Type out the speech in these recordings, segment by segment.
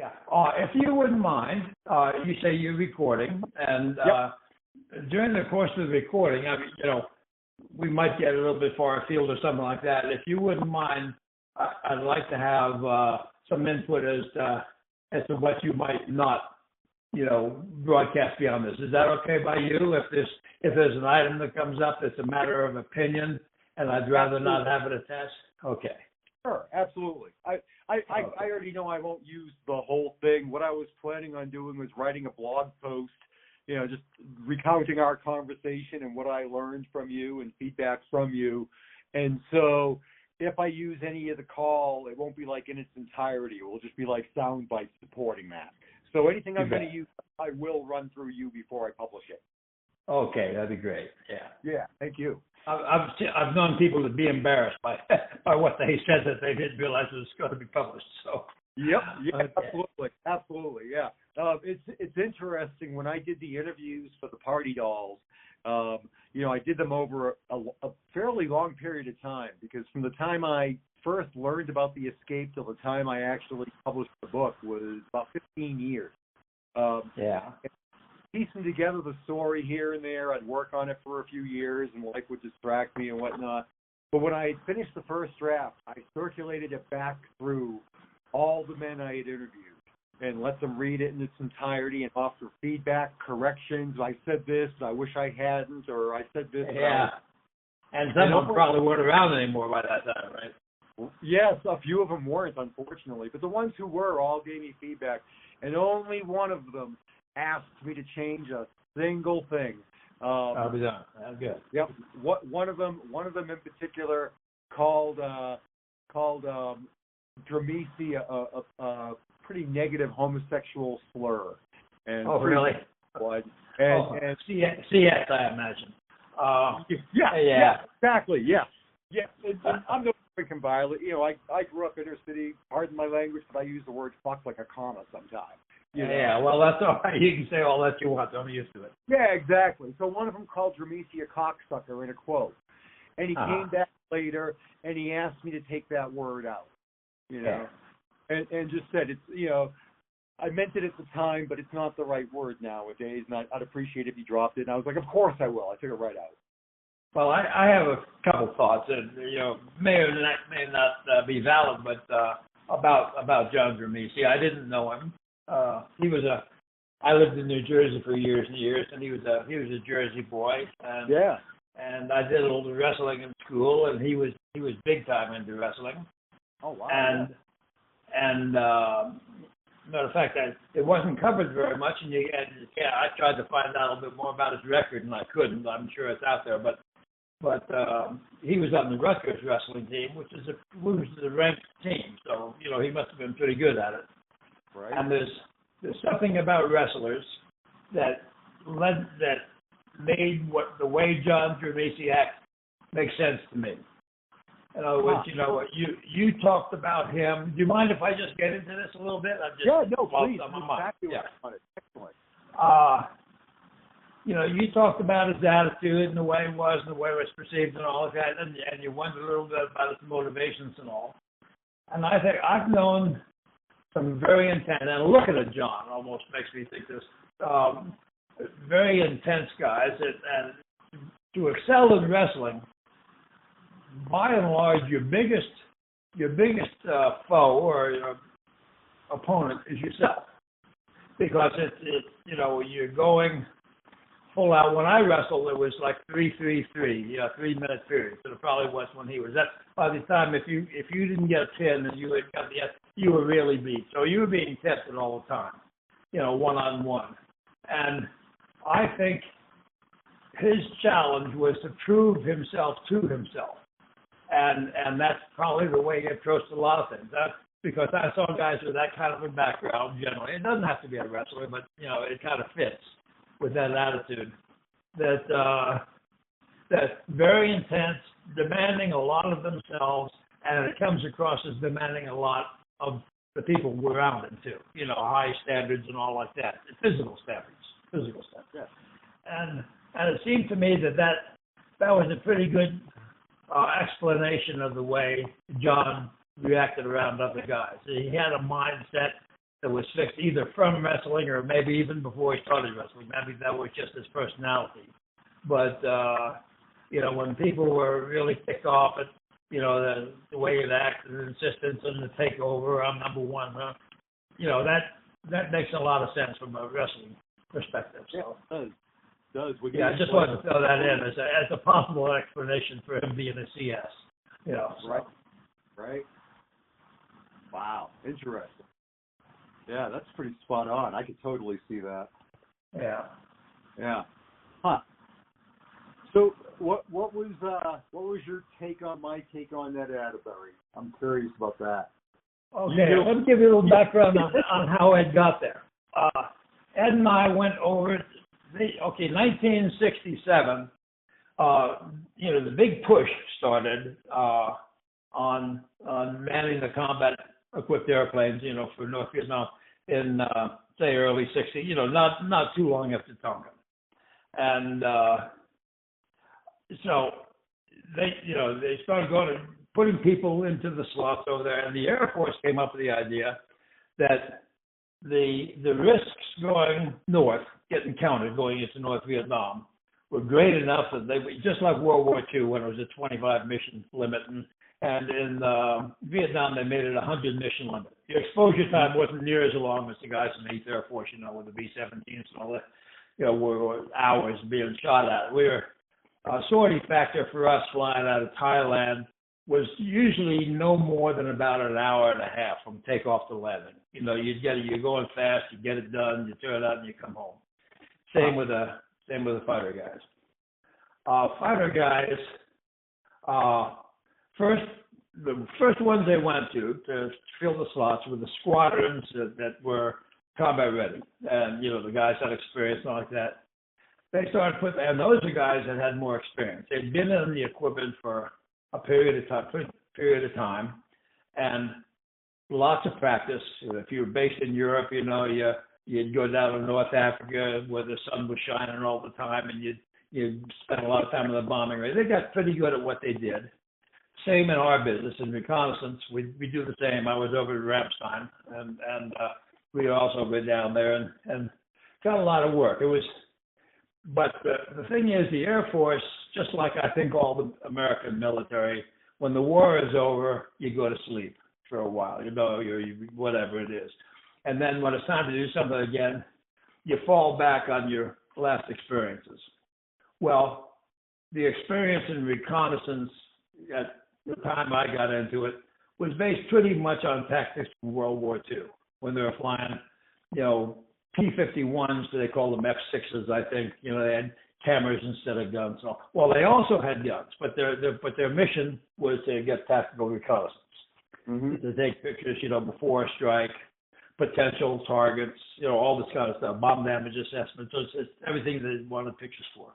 Yeah. If you wouldn't mind, you say you're recording, and during the course of the recording, I mean, we might get a little bit far afield or something like that. If you wouldn't mind, I'd like to have some input as to what you might not, broadcast beyond this. Is that okay by you? If there's an item that comes up that's a matter of opinion, and I'd rather not have it attached. Okay. Sure, absolutely. I already know I won't use the whole thing. What I was planning on doing was writing a blog post, just recounting our conversation and what I learned from you and feedback from you. And so if I use any of the call, it won't be like in its entirety. It will just be like sound bites supporting that. So anything I'm going to use, I will run through you before I publish it. Okay, that'd be great. Yeah. Yeah, thank you. I've known people to be embarrassed by what they said that they didn't realize it was going to be published. So. Yep. Yeah. Okay. Absolutely. Yeah. It's interesting when I did the interviews for the Party Dolls. I did them over a fairly long period of time, because from the time I first learned about the escape till the time I actually published the book was about 15 years. Piecing together the story here and there, I'd work on it for a few years, and life would distract me and whatnot. But when I finished the first draft, I circulated it back through all the men I had interviewed and let them read it in its entirety and offer feedback, corrections. I said this, I wish I hadn't, or I said this. Yeah. And some of them probably weren't around anymore by that time, right? Yes, a few of them weren't, unfortunately. But the ones who were all gave me feedback. And only one of them asked me to change a single thing. I'll be done. That's good. Yep. One of them in particular called Dramisi a pretty negative homosexual slur. And really? And CS, I imagine. Yeah, exactly. Yeah. And I'm no freaking violent. I grew up inner city. Pardon my language, but I use the word "fuck" like a comma sometimes. Yeah, well, that's all right. You can say all that you want. I'm used to it. Yeah, exactly. So one of them called Dramisi a cocksucker in a quote, and he came back later and he asked me to take that word out. And just said it's I meant it at the time, but it's not the right word nowadays, and I'd appreciate if you dropped it. And I was like, of course I will. I took it right out. Well, I have a couple thoughts, and may or may not be valid, but about John Dramisi. I didn't know him. I lived in New Jersey for years and years, and he was a Jersey boy. And, And I did a little wrestling in school, and he was big time into wrestling. Oh wow. And matter of fact, it wasn't covered very much, and I tried to find out a little bit more about his record, and I couldn't. I'm sure it's out there, but he was on the Rutgers wrestling team, which is a ranked team, so he must have been pretty good at it. Right. And there's something about wrestlers that made the way John Dramisi acts make sense to me. In other words, you talked about him. Do you mind if I just get into this a little bit? Please. Exactly. Excellent. You talked about his attitude and the way it was and the way it was perceived and all of that, and you wondered a little bit about his motivations and all. And I think I've known some very intense, and looking at John almost makes me think this, very intense guys, and to excel in wrestling, by and large, your biggest foe or your opponent is yourself, because it's you're going full out. When I wrestled, it was like 3-3-3, 3-minute period. So it probably was when he was. That by the time if you didn't get a pin and you had got you were really beat. So you were being tested all the time, one-on-one. And I think his challenge was to prove himself to himself. And that's probably the way he approached a lot of things. That's because I saw guys with that kind of a background generally. It doesn't have to be a wrestler, but, it kind of fits with that attitude. That's very intense, demanding a lot of themselves, and it comes across as demanding a lot of the people around him too. High standards and all like that. Physical standards. Yeah. And it seemed to me that was a pretty good explanation of the way John reacted around other guys. He had a mindset that was fixed either from wrestling or maybe even before he started wrestling. Maybe that was just his personality. But, when people were really ticked off at, the way it acted, the insistence on the takeover, I'm number one, huh? That makes a lot of sense from a wrestling perspective. So. Yeah, it does. I just wanted to throw that in as a possible explanation for him being a CS. Right. Right. Wow. Interesting. Yeah, that's pretty spot on. I could totally see that. Yeah. Yeah. Huh. So what was your take on my take on Ed Atterbury? I'm curious about that. Okay, let me give you a little background on how Ed got there. Ed and I went over, 1967, the big push started on manning the combat-equipped airplanes, for North Vietnam in, say, early 60s, not too long after Tonga. And so they started putting people into the slots over there, and the Air Force came up with the idea that the risks going north, getting counted going into North Vietnam, were great enough that they, just like World War II when it was a 25 mission limit, and in Vietnam they made it a 100 mission limit. Your exposure time wasn't near as long as the guys in the 8th Air Force, with the B-17s and all that, were hours being shot at. Sortie factor for us flying out of Thailand was usually no more than about an hour and a half from takeoff to landing. You're going fast, you get it done, you turn it out, and you come home. Same with the fighter guys. Fighter guys, the first ones they went to fill the slots were the squadrons that were combat ready, and the guys had experience and like that. They started and those are guys that had more experience. They'd been in the equipment for a period of time, and lots of practice. If you were based in Europe, you'd go down to North Africa where the sun was shining all the time, and you'd spend a lot of time in the bombing range. They got pretty good at what they did. Same in our business in reconnaissance. We do the same. I was over at Ramstein, and we also go down there and got a lot of work. But the thing is, the Air Force, just like I think all the American military, when the war is over, you go to sleep for a while, whatever it is. And then when it's time to do something again, you fall back on your last experiences. Well, the experience in reconnaissance at the time I got into it was based pretty much on tactics from World War II, when they were flying, P-51s, they call them F-6s, I think. They had cameras instead of guns. So, well, they also had guns, but their mission was to get tactical reconnaissance, to take pictures, before a strike, potential targets, all this kind of stuff, bomb damage assessments, it's everything they wanted pictures for.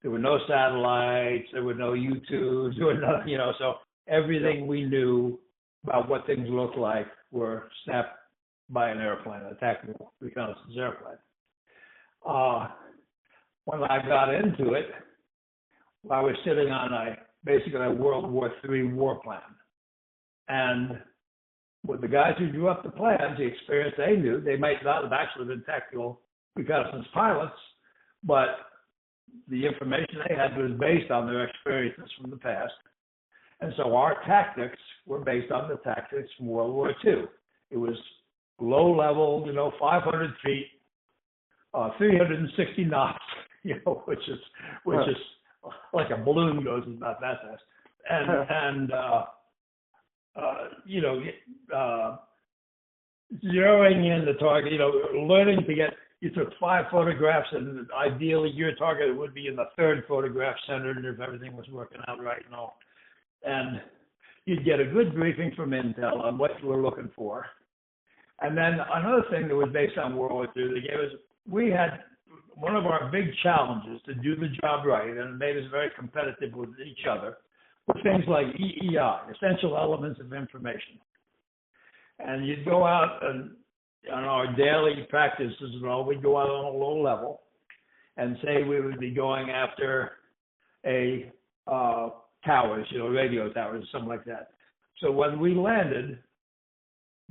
There were no satellites, there were no U-2s, there were no, so everything we knew about what things looked like were snapped by an airplane, a tactical reconnaissance airplane. When I got into it, I was sitting on basically a World War III war plan. And with the guys who drew up the plans, the experience they knew, they might not have actually been tactical reconnaissance pilots, but the information they had was based on their experiences from the past. And so our tactics were based on the tactics from World War II. It was low level, 500 feet, 360 knots, which is like a balloon goes about that fast, and zeroing in the target, learning to get. You took 5 photographs, and ideally your target would be in the 3rd photograph centered if everything was working out right and all. And you'd get a good briefing from Intel on what you were looking for. And then another thing that was based on World War II, they gave us, we had one of our big challenges to do the job right, and it made us very competitive with each other, were things like EEI, essential elements of information. And you'd go out and on our daily practices and all, we'd go out on a low level and say we would be going after a towers, radio towers, something like that. So when we landed,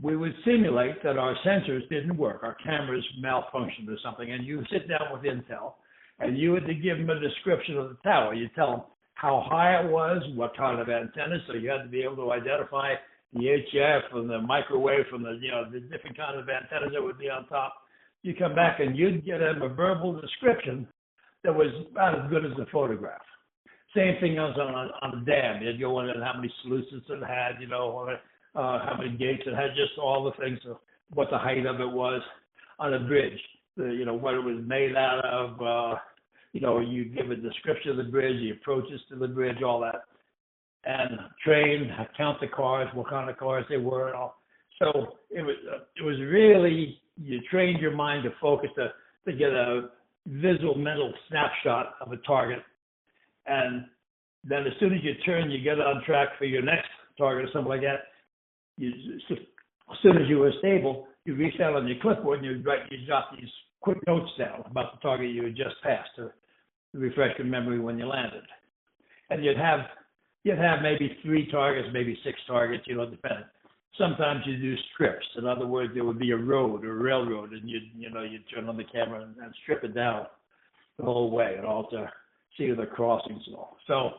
we would simulate that our sensors didn't work, our cameras malfunctioned or something, and you sit down with Intel, and you had to give them a description of the tower. You tell them how high it was, what kind of antenna, so you had to be able to identify the HF from the microwave, from the, the different kind of antennas that would be on top. You come back and you'd get them a verbal description that was about as good as the photograph. Same thing was on the dam. You'd go in and how many sluices it had, how many gates it had, just all the things of what the height of it was. On a bridge, what it was made out of, you give a description of the bridge, the approaches to the bridge, all that. And train, count the cars, what kind of cars they were, and all. So it was really, you trained your mind to focus to get a visual mental snapshot of a target. And then as soon as you turn, you get on track for your next target or something like that. As soon as you were stable, you reach out on your clipboard and you jot these quick notes down about the target you had just passed to refresh your memory when you landed. And you'd have maybe 3 targets, maybe 6 targets, depending. Sometimes you do strips. In other words, there would be a road or a railroad, and you'd turn on the camera and strip it down the whole way, and all to see the crossings and all. So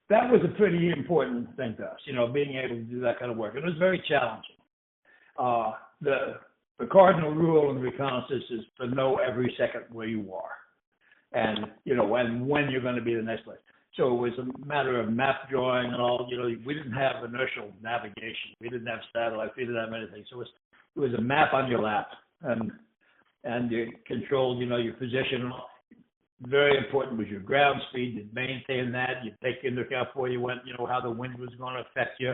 that was a pretty important thing to us, being able to do that kind of work. It was very challenging. The cardinal rule in reconnaissance is to know every second where you are, and and when you're going to be the next place. So it was a matter of map drawing and all. We didn't have inertial navigation. We didn't have satellites. We didn't have anything. So it was a map on your lap, and you controlled, your position. Very important was your ground speed. You'd maintain that. You'd take into account before you went, how the wind was going to affect you,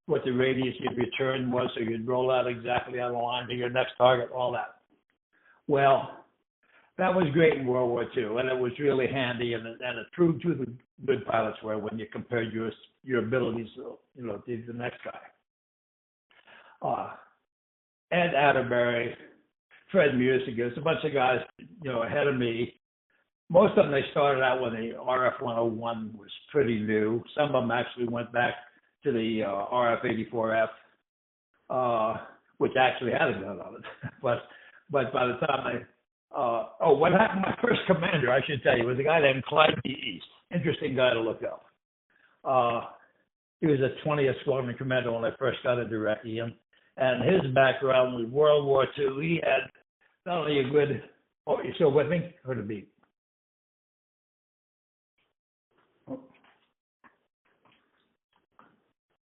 what the radius of your turn was, so you'd roll out exactly on the line to your next target, all that. Well, that was great in World War II, and it was really handy, and it proved who the good pilots were when you compared your abilities, to the next guy. Ed Atterbury, Fred Musigas, a bunch of guys, ahead of me. Most of them, they started out when the RF-101 was pretty new. Some of them actually went back to the RF-84F, which actually had a gun on it. but by the time what happened, my first commander, I should tell you, was a guy named Clyde B. East. Interesting guy to look up. He was a 20th Squadron commander when I first got into Recce, and his background was World War II. He had not only a good, you still with me? Heard a beat.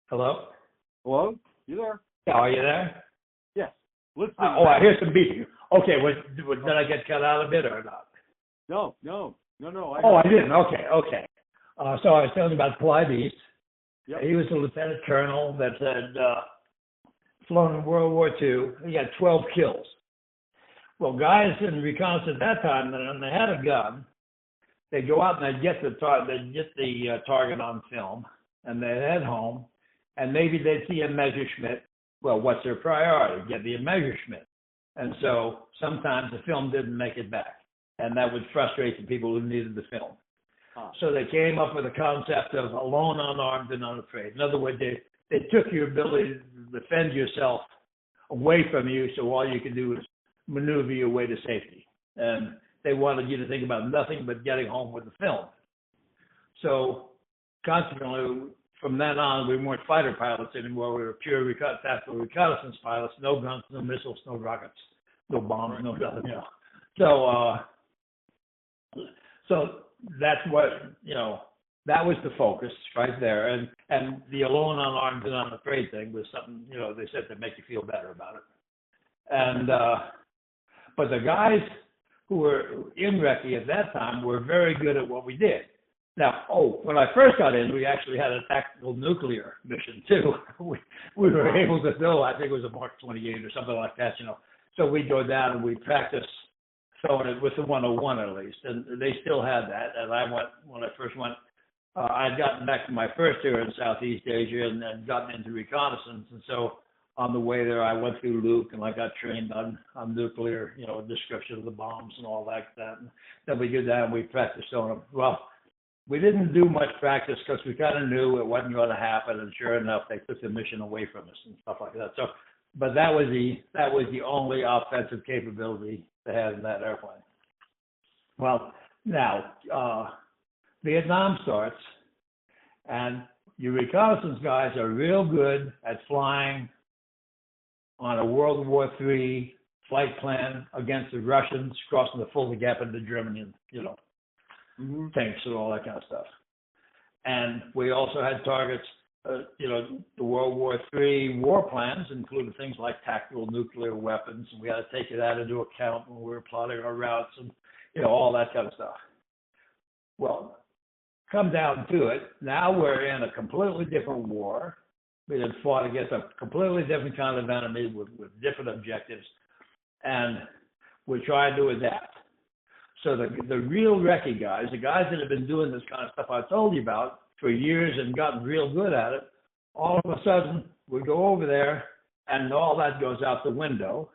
Hello? Hello? You there? Yeah, are you there? Yes. Listening. I hear some beating. Okay, did I get cut out a bit or not? No. I didn't. Okay. So I was telling about Clyde East. Yep. He was a lieutenant colonel that had flown in World War II. He had 12 kills. Well, guys in reconnaissance at that time, when they had a gun, they'd go out and they'd get the target on film, and they'd head home, and maybe they'd see a Messerschmitt. Well, what's their priority? Get the Messerschmitt. And so sometimes the film didn't make it back, and that would frustrate the people who needed the film. So they came up with a concept of alone, unarmed, and unafraid. In other words, they took your ability to defend yourself away from you, so all you could do is maneuver your way to safety. And they wanted you to think about nothing but getting home with the film. So consequently, from then on, we weren't fighter pilots anymore. We were pure tactical reconnaissance pilots. No guns, no missiles, no rockets, no bombs, no nothing. So that's what, that was the focus right there. And the alone, unarmed, and unafraid thing was something, they said to make you feel better about it. And but the guys who were in Recce at that time were very good at what we did. Now, when I first got in, we actually had a tactical nuclear mission too. We were able to do, I think it was a Mark 28 or something like that, So we'd go down and we'd practice throwing it with the 101 at least, and they still had that. And when I first went, I'd gotten back to my first tour in Southeast Asia and gotten into reconnaissance, and so on the way there, I went through Luke and I got trained on nuclear, a description of the bombs and all that. And then we go down and we practiced on them. Well, we didn't do much practice because we kind of knew it wasn't going to happen, and sure enough, they took the mission away from us and stuff like that. So but that was the only offensive capability they had in that airplane. Well, now Vietnam starts, and your reconnaissance guys are real good at flying on a World War III flight plan against the Russians, crossing the Fulda Gap into Germany, and, tanks and all that kind of stuff. And we also had targets, the World War III war plans included things like tactical nuclear weapons, and we had to take that into account when we were plotting our routes and, all that kind of stuff. Well, come down to it, now we're in a completely different war. We had fought against a completely different kind of enemy with different objectives, and we're trying to adapt. So the real recce guys, the guys that have been doing this kind of stuff I told you about for years and gotten real good at it, all of a sudden we go over there and all that goes out the window,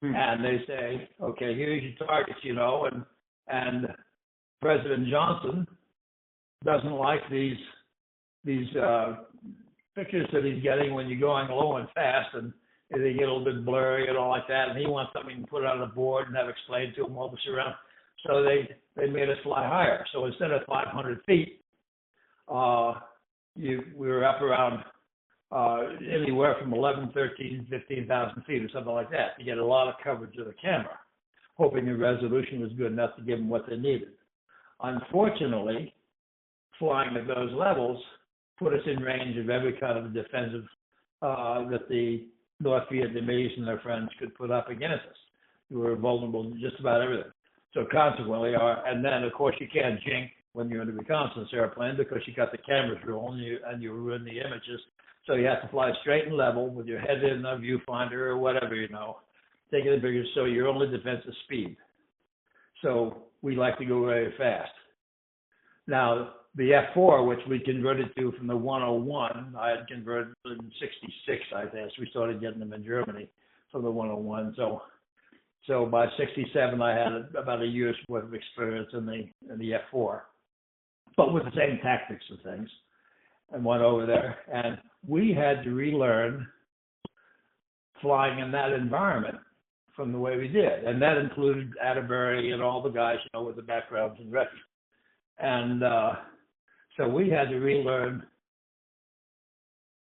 and they say, okay, here's your targets, and President Johnson doesn't like these pictures that he's getting when you're going low and fast, and they get a little bit blurry and all like that, and he wants something to put on the board and have explained to him what was around. So they made us fly higher. So instead of 500 feet, we were up around anywhere from 11, 13, 15,000 feet or something like that. You get a lot of coverage of the camera, hoping the resolution was good enough to give them what they needed. Unfortunately, flying at those levels put us in range of every kind of defensive that the North Vietnamese and their friends could put up against us. We were vulnerable to just about everything. So consequently, and then of course you can't jink when you're in a reconnaissance airplane because you got the cameras rolling and you ruin the images. So you have to fly straight and level with your head in a viewfinder or whatever, taking the pictures. So your only defense is speed. So we like to go very fast. Now, the F4, which we converted to from the 101, I had converted in 66, I guess. We started getting them in Germany from the 101. So by 67, I had about a year's worth of experience in the F4, but with the same tactics and things, and went over there. And we had to relearn flying in that environment from the way we did. And that included Atterbury and all the guys, with the backgrounds and recce. And so we had to relearn,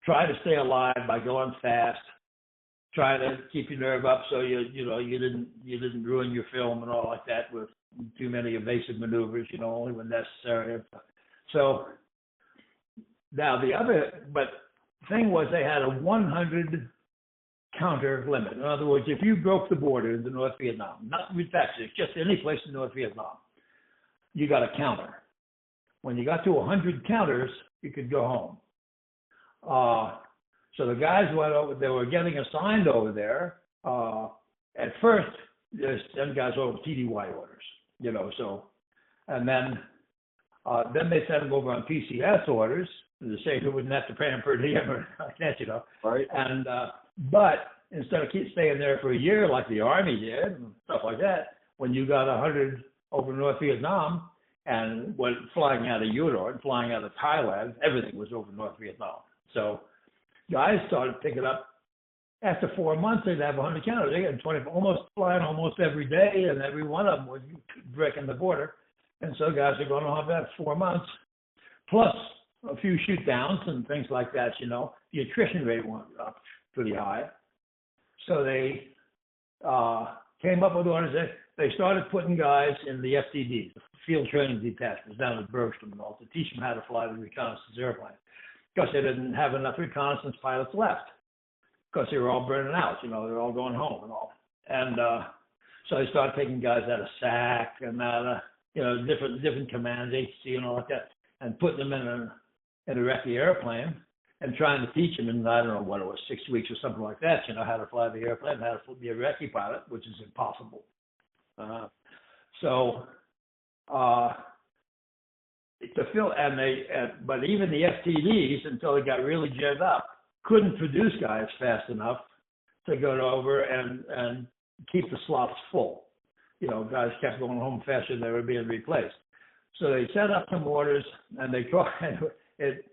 try to stay alive by going fast, try to keep your nerve up so you didn't ruin your film and all like that with too many evasive maneuvers, only when necessary. So now but thing was they had a 100 counter limit. In other words, if you broke the border into North Vietnam, not with Texas, just any place in North Vietnam, you got a counter. When you got to 100 counters, you could go home. So the guys went over, they were getting assigned over there. At first, there's 10 guys over TDY orders, and then they sent them over on PCS orders to say who wouldn't have to pay them per diem or like that, Right. And, but instead of staying there for a year like the Army did and stuff like that, when you got 100 over North Vietnam and went flying out of Udon, flying out of Thailand, everything was over North Vietnam. So guys started picking up. After 4 months, they'd have 100 counters. They had 20, flying almost every day, and every one of them was breaking the border. And so guys are going to have that 4 months, plus a few shoot downs and things like that. The attrition rate went up pretty high. So they came up with orders. They started putting guys in the FTDs, the field training detachments, down at Bergstrom and all, to teach them how to fly the reconnaissance airplane, because they didn't have enough reconnaissance pilots left, because they were all burning out. They were all going home and all. And so they started taking guys out of SAC and out of different commands, HC and all like that, and putting them in a recce airplane and trying to teach them in, I don't know what it was, 6 weeks or something like that, how to fly the airplane, how to be a recce pilot, which is impossible. But even the FTDs, until they got really jammed up, couldn't produce guys fast enough to go over and keep the slots full. Guys kept going home faster than they were being replaced. So they set up some orders, and they tried. It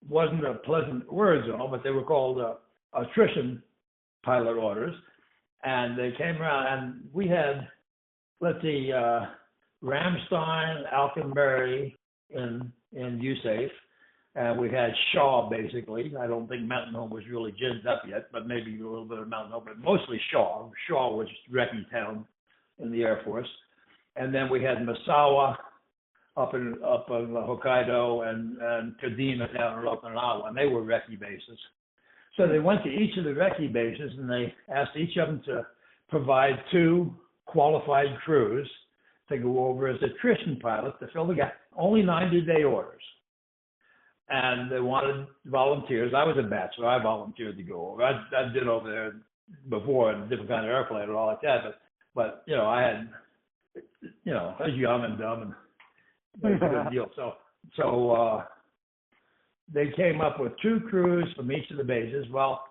wasn't a pleasant word, but they were called attrition pilot orders, and they came around, and we had, let's see, Ramstein, Alconbury in USAFE, and we had Shaw basically. I don't think Mountain Home was really ginned up yet, but maybe a little bit of Mountain Home, but mostly Shaw. Shaw was recce town in the Air Force, and then we had Misawa up in Hokkaido and Kadena down in Okinawa, and they were recce bases. So they went to each of the recce bases, and they asked each of them to provide 2 qualified crews to go over as attrition pilots to fill the gap. Only 90-day orders. And they wanted volunteers. I was a bachelor. I volunteered to go over. I'd been over there before in a different kind of airplane and all like that. But you know, I was young and dumb and it was a good deal. So they came up with 2 crews from each of the bases. Well,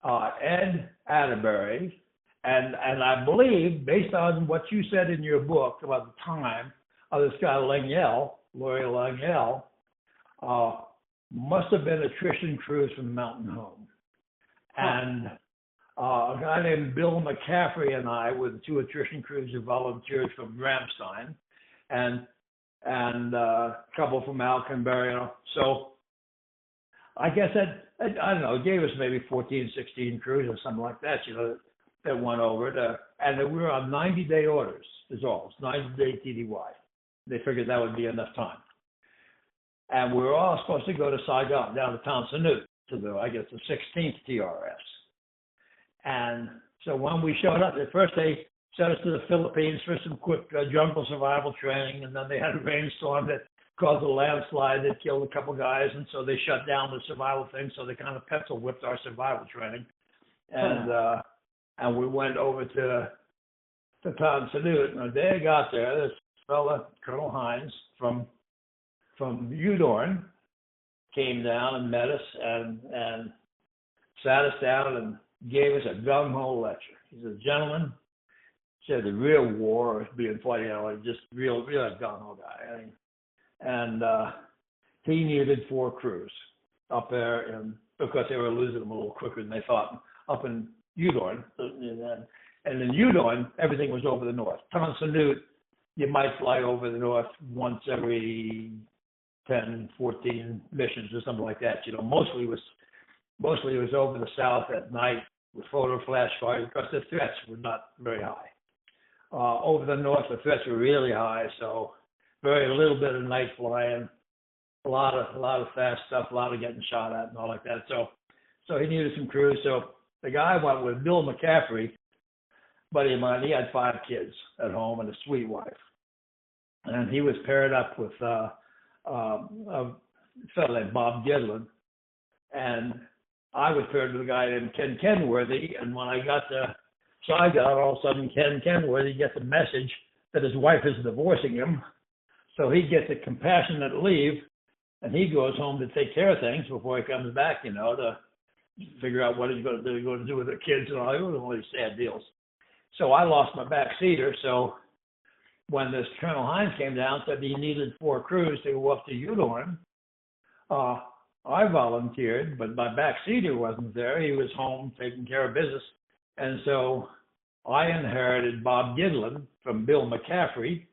Ed Atterbury, and I believe, based on what you said in your book about the time of this guy Laurie Langiel, must have been attrition crews from Mountain Home. And a guy named Bill McCaffrey and I were the 2 attrition crews who volunteered from Ramstein, and a couple from Alconbury. You know. So I guess I don't know, it gave us maybe 14, 16 crews or something like that, you know, that went over to, and we were on 90-day orders, is all. It's 90-day TDY. They figured that would be enough time. And we were all supposed to go to Saigon, down to Tan Son Nhut, to the, I guess, the 16th TRS. And so when we showed up, at first they sent us to the Philippines for some quick jungle survival training, and then they had a rainstorm that caused a landslide that killed a couple guys, and so they shut down the survival thing, so they kind of pencil whipped our survival training. And we went over to Tan Son Nhut, and the day I got there, this fella, Colonel Hines, from Udorn, came down and met us and sat us down and gave us a gung-ho lecture. He's a gentleman, said the real war is being fought, you know, just real gung-ho guy. I mean, and he needed 4 crews up there, and because they were losing them a little quicker than they thought, up in Udorn. And in Udorn, everything was over the north. Tan Son Nhut, you might fly over the north once every 10, 14 missions or something like that. You know, mostly it was over the south at night with photo flash fire because the threats were not very high. Over the north, the threats were really high, so very little bit of night flying, a lot of fast stuff, a lot of getting shot at and all like that. So he needed some crews. So the guy went with Bill McCaffrey, buddy of mine. He had 5 kids at home and a sweet wife, and he was paired up with a fellow named Bob Gedlin, and I was paired with a guy named Ken Kenworthy. And when I got to Saigon, all of a sudden Ken Kenworthy gets a message that his wife is divorcing him, so he gets a compassionate leave, and he goes home to take care of things before he comes back, you know, to figure out what he's going to do with the kids and all. It was one of these sad deals. So I lost my backseater. So when this Colonel Hines came down, said he needed 4 crews to go up to Udorn, I volunteered, but my backseater wasn't there. He was home taking care of business. And so I inherited Bob Gidlin from Bill McCaffrey,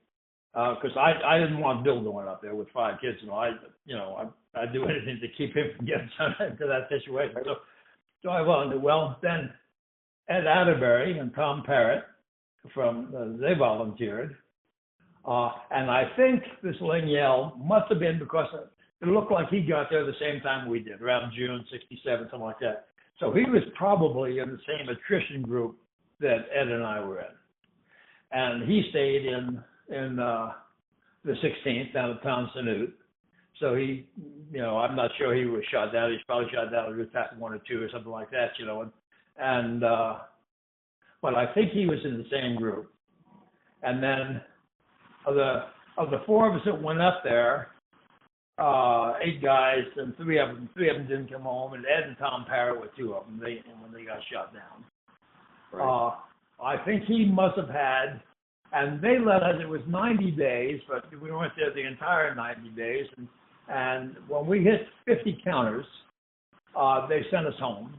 because I didn't want Bill going up there with 5 kids. I'd do anything to keep him from getting into that situation. So I volunteered. Well, then Ed Atterbury and Tom Parrott they volunteered. And I think this Langiel must have been because it looked like he got there the same time we did, around June '67, something like that. So he was probably in the same attrition group that Ed and I were in. And he stayed in the 16th down at Tan Son Nhut. So he, I'm not sure he was shot down. He's probably shot down at attack 1 or 2 or something like that, but I think he was in the same group. And then of the 4 of us that went up there, 8 guys, and 3 of them didn't come home, and Ed and Tom Parrott were 2 of them when they got shot down. Right. I think he must have had, and they let us, it was 90 days, but we weren't there the entire 90 days. And when we hit 50 counters, they sent us home.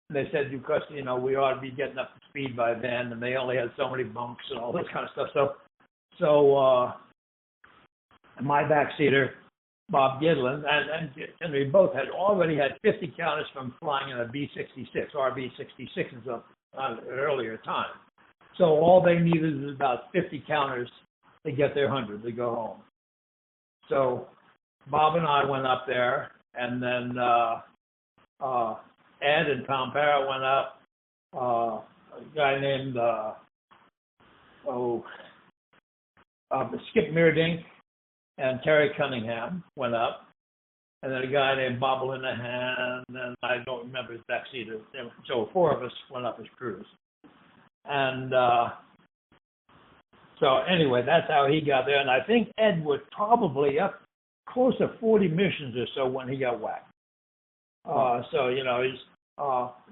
And they said because, we ought to be getting up to speed by then, and they only had so many bunks and all this kind of stuff. So my backseater, Bob Gidlin, and we both had already had 50 counters from flying in a B-66, RB-66s up on an earlier time. So all they needed was about 50 counters to get their 100 to go home. So Bob and I went up there, and then Ed and Tom Parrott went up. A guy named Skip Meerdink and Terry Cunningham went up, and then a guy named Bob Linehan, and I don't remember his backseater. So 4 of us went up as crews. And so anyway, that's how he got there. And I think Ed was probably up close to 40 missions or so when he got whacked. So,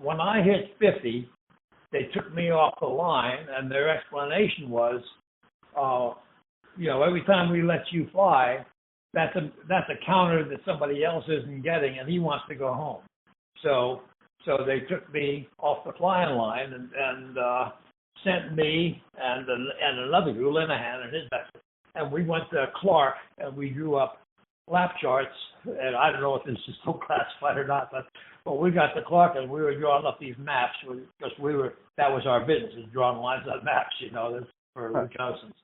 when I hit 50, they took me off the line, and their explanation was, every time we let you fly, that's a counter that somebody else isn't getting, and he wants to go home. So they took me off the flying line and sent me and another crew, Linehan and his back, and we went to Clark, and we drew up lap charts, and I don't know if this is still classified or not, but we got to Clark, and we were drawing up these maps because that was our business, is drawing lines on maps, for reconnaissance.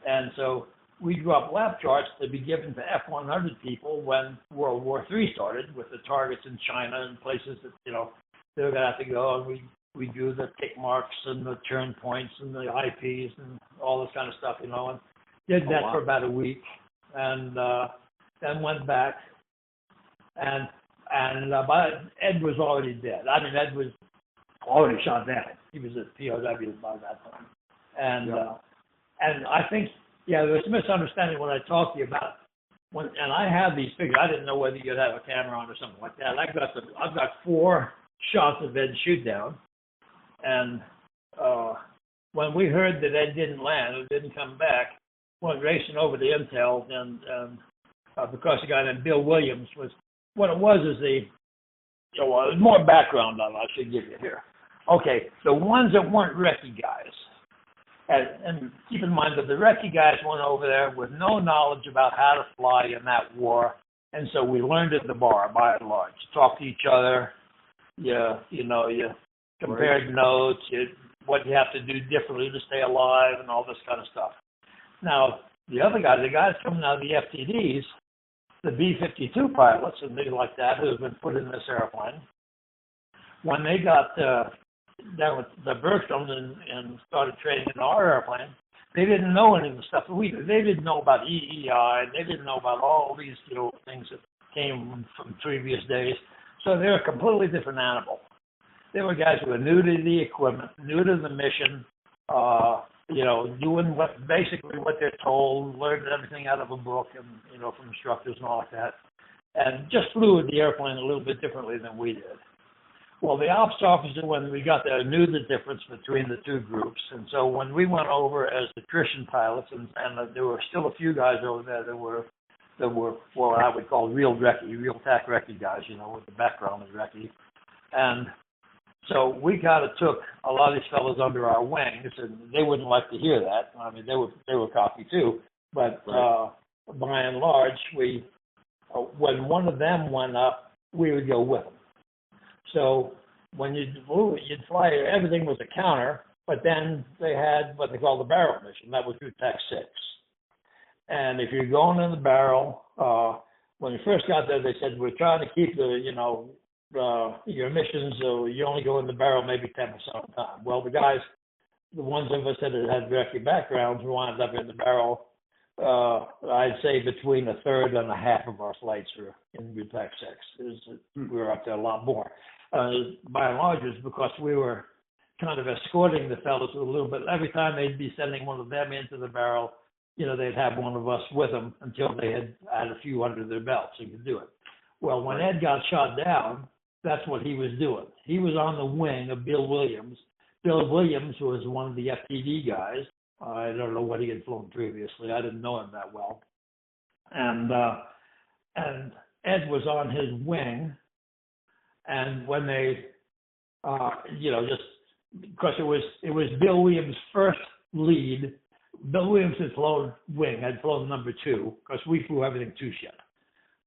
And so we drew up lap charts to be given to F-100 people when World War III started, with the targets in China and places that, they were going to have to go, and we drew the tick marks and the turn points and the IPs and all this kind of stuff, and did that for about a week, and then went back, and Ed was already dead. I mean, Ed was already shot down. He was a POW by that time, and I think there was a misunderstanding when I talked to you about and I have these figures. I didn't know whether you'd have a camera on or something like that. I've got 4 shots of Ed shoot down, and when we heard that Ed didn't land, or didn't come back, went racing over to Intel, and because a guy named Bill Williams was, what it was is there's more background on it I should give you here. Okay, the ones that weren't recce guys, and keep in mind that the recce guys went over there with no knowledge about how to fly in that war, and so we learned at the bar by and large. Talk to each other, you compared notes, what you have to do differently to stay alive, and all this kind of stuff. Now, the other guys, the guys coming out of the FTDs, the B-52 pilots and things like that, who have been put in this airplane, when they got down with the Bergstrom and started training in our airplane, they didn't know any of the stuff that we did. They didn't know about EEI, and they didn't know about all these things that came from previous days. So they're a completely different animal. They were guys who were new to the equipment, new to the mission, doing basically what they're told, learned everything out of a book and, from instructors and all like that, and just flew the airplane a little bit differently than we did. Well, the ops officer, when we got there, knew the difference between the two groups, and so when we went over as attrition pilots, and there were still a few guys over there that were what I would call real TAC recce guys, with the background as recce, and so we kind of took a lot of these fellows under our wings, and they wouldn't like to hear that. I mean, they were cocky too, but by and large, when one of them went up, we would go with them. So when you'd fly, everything was a counter, but then they had what they call the barrel mission. That was through TAC 6. And if you're going in the barrel, when we first got there, they said, we're trying to keep your missions, so you only go in the barrel maybe 10% of the time. Well, the ones of us that had recce backgrounds wound up in the barrel, I'd say between a third and a half of our flights were in TAC 6. We were up there a lot more. By and large, it was because we were kind of escorting the fellows a little bit. Every time they'd be sending one of them into the barrel, they'd have one of us with them until they had a few under their belt so you could do it. Well, when Ed got shot down, that's what he was doing. He was on the wing of Bill Williams. Bill Williams was one of the FTD guys. I don't know what he had flown previously. I didn't know him that well. And Ed was on his wing. And when they just because it was Bill Williams' first lead. Bill Williams had flown number 2, because we flew everything 2-ship.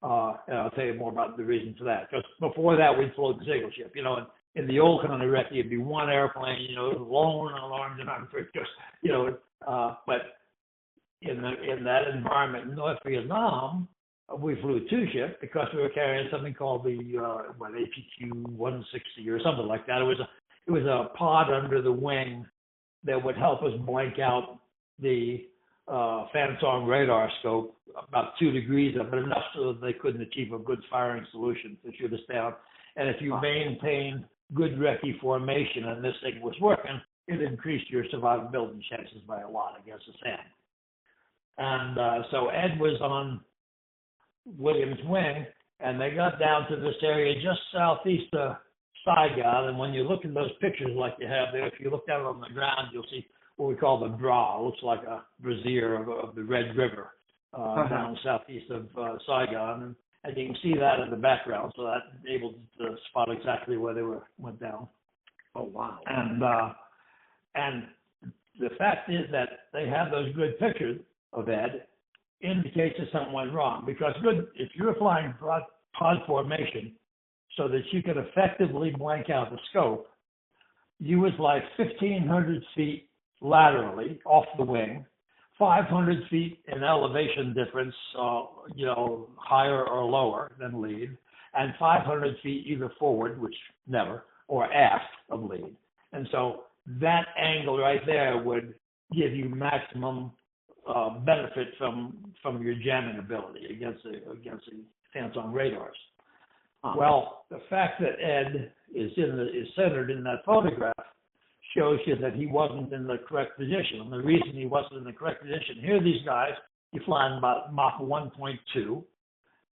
And I'll tell you more about the reason for that. Because before that, we'd flown single ship. And in the old kind of wreck, it'd be one airplane, lone alarms and but in that environment in North Vietnam, we flew 2-ship because we were carrying something called the APQ-160 or something like that. It was a pod under the wing that would help us blank out the Phantom radar scope about 2 degrees of it, enough so that they couldn't achieve a good firing solution to shoot us down. And if you maintained good recce formation and this thing was working, it increased your survivability chances by a lot against the sand. And so Ed was on Williams' wing, and they got down to this area just southeast of Saigon. And when you look at those pictures like you have there, if you look down on the ground, you'll see what we call the draw. It looks like a brazier of the Red River down southeast of Saigon. And you can see that in the background, so that enabled to spot exactly where they went down. Oh, wow. And the fact is that they have those good pictures of Ed indicates that something went wrong. Because if you're flying pod formation so that you could effectively blank out the scope, you was like 1,500 feet laterally off the wing, 500 feet in elevation difference, higher or lower than lead, and 500 feet either forward, which never, or aft of lead. And so that angle right there would give you maximum benefit from your jamming ability against the Phantom radars. Well, the fact that Ed is centered in that photograph shows you that he wasn't in the correct position. And the reason he wasn't in the correct position, here are these guys, you flying about Mach 1.2,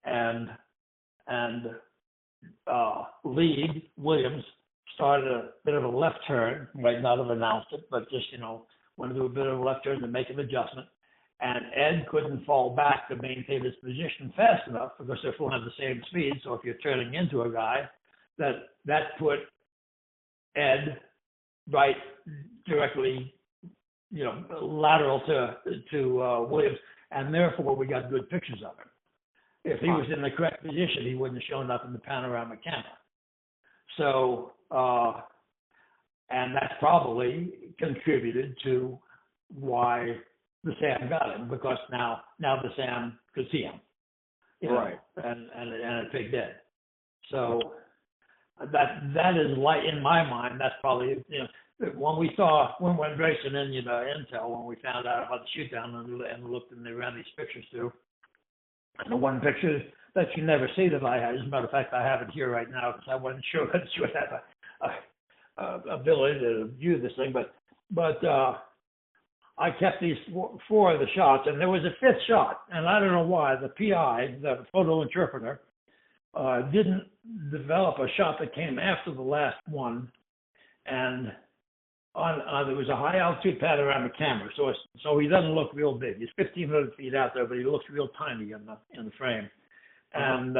and lead Williams started a bit of a left turn, might not have announced it, but just, went to do a bit of a left turn to make an adjustment. And Ed couldn't fall back to maintain his position fast enough because they're flying at the same speed. So if you're turning into a guy, that put Ed right directly, lateral to Williams, and therefore we got good pictures of him. If he was in the correct position, he wouldn't have shown up in the panoramic camera. So, and that probably contributed to why the SAM got him, because now the SAM could see him, right? And it picked Ed. So that is light in my mind. That's probably when racing in intel, when we found out about the shoot down and looked and they ran these pictures through. And the one picture that you never see that I had, as a matter of fact, I have it here right now because I wasn't sure that you would have a ability to view this thing, but I kept these four of the shots, and there was a 5th shot, and I don't know why the PI, the photo interpreter, didn't develop a shot that came after the last one, and there was a high altitude panoramic camera, so he doesn't look real big. He's 1,500 feet out there, but he looks real tiny in the frame. And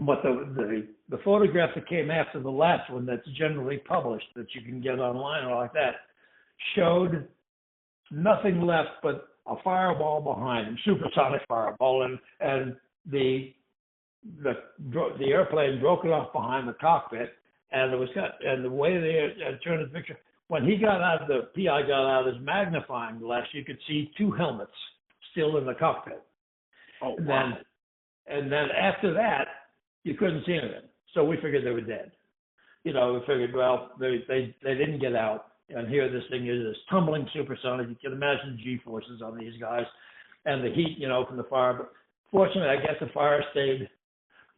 but the photograph that came after the last one, that's generally published, that you can get online or like that, showed nothing left but a fireball behind him, supersonic fireball, and the airplane broke it off behind the cockpit, and the way they turned the picture, when he got out of the PI got out of his magnifying glass, you could see 2 helmets still in the cockpit. Oh, wow. And then after that, you couldn't see anything. So we figured they were dead. We figured, well, they didn't get out. And here this thing is tumbling supersonic. You can imagine G-forces on these guys and the heat, from the fire. But fortunately, I guess the fire stayed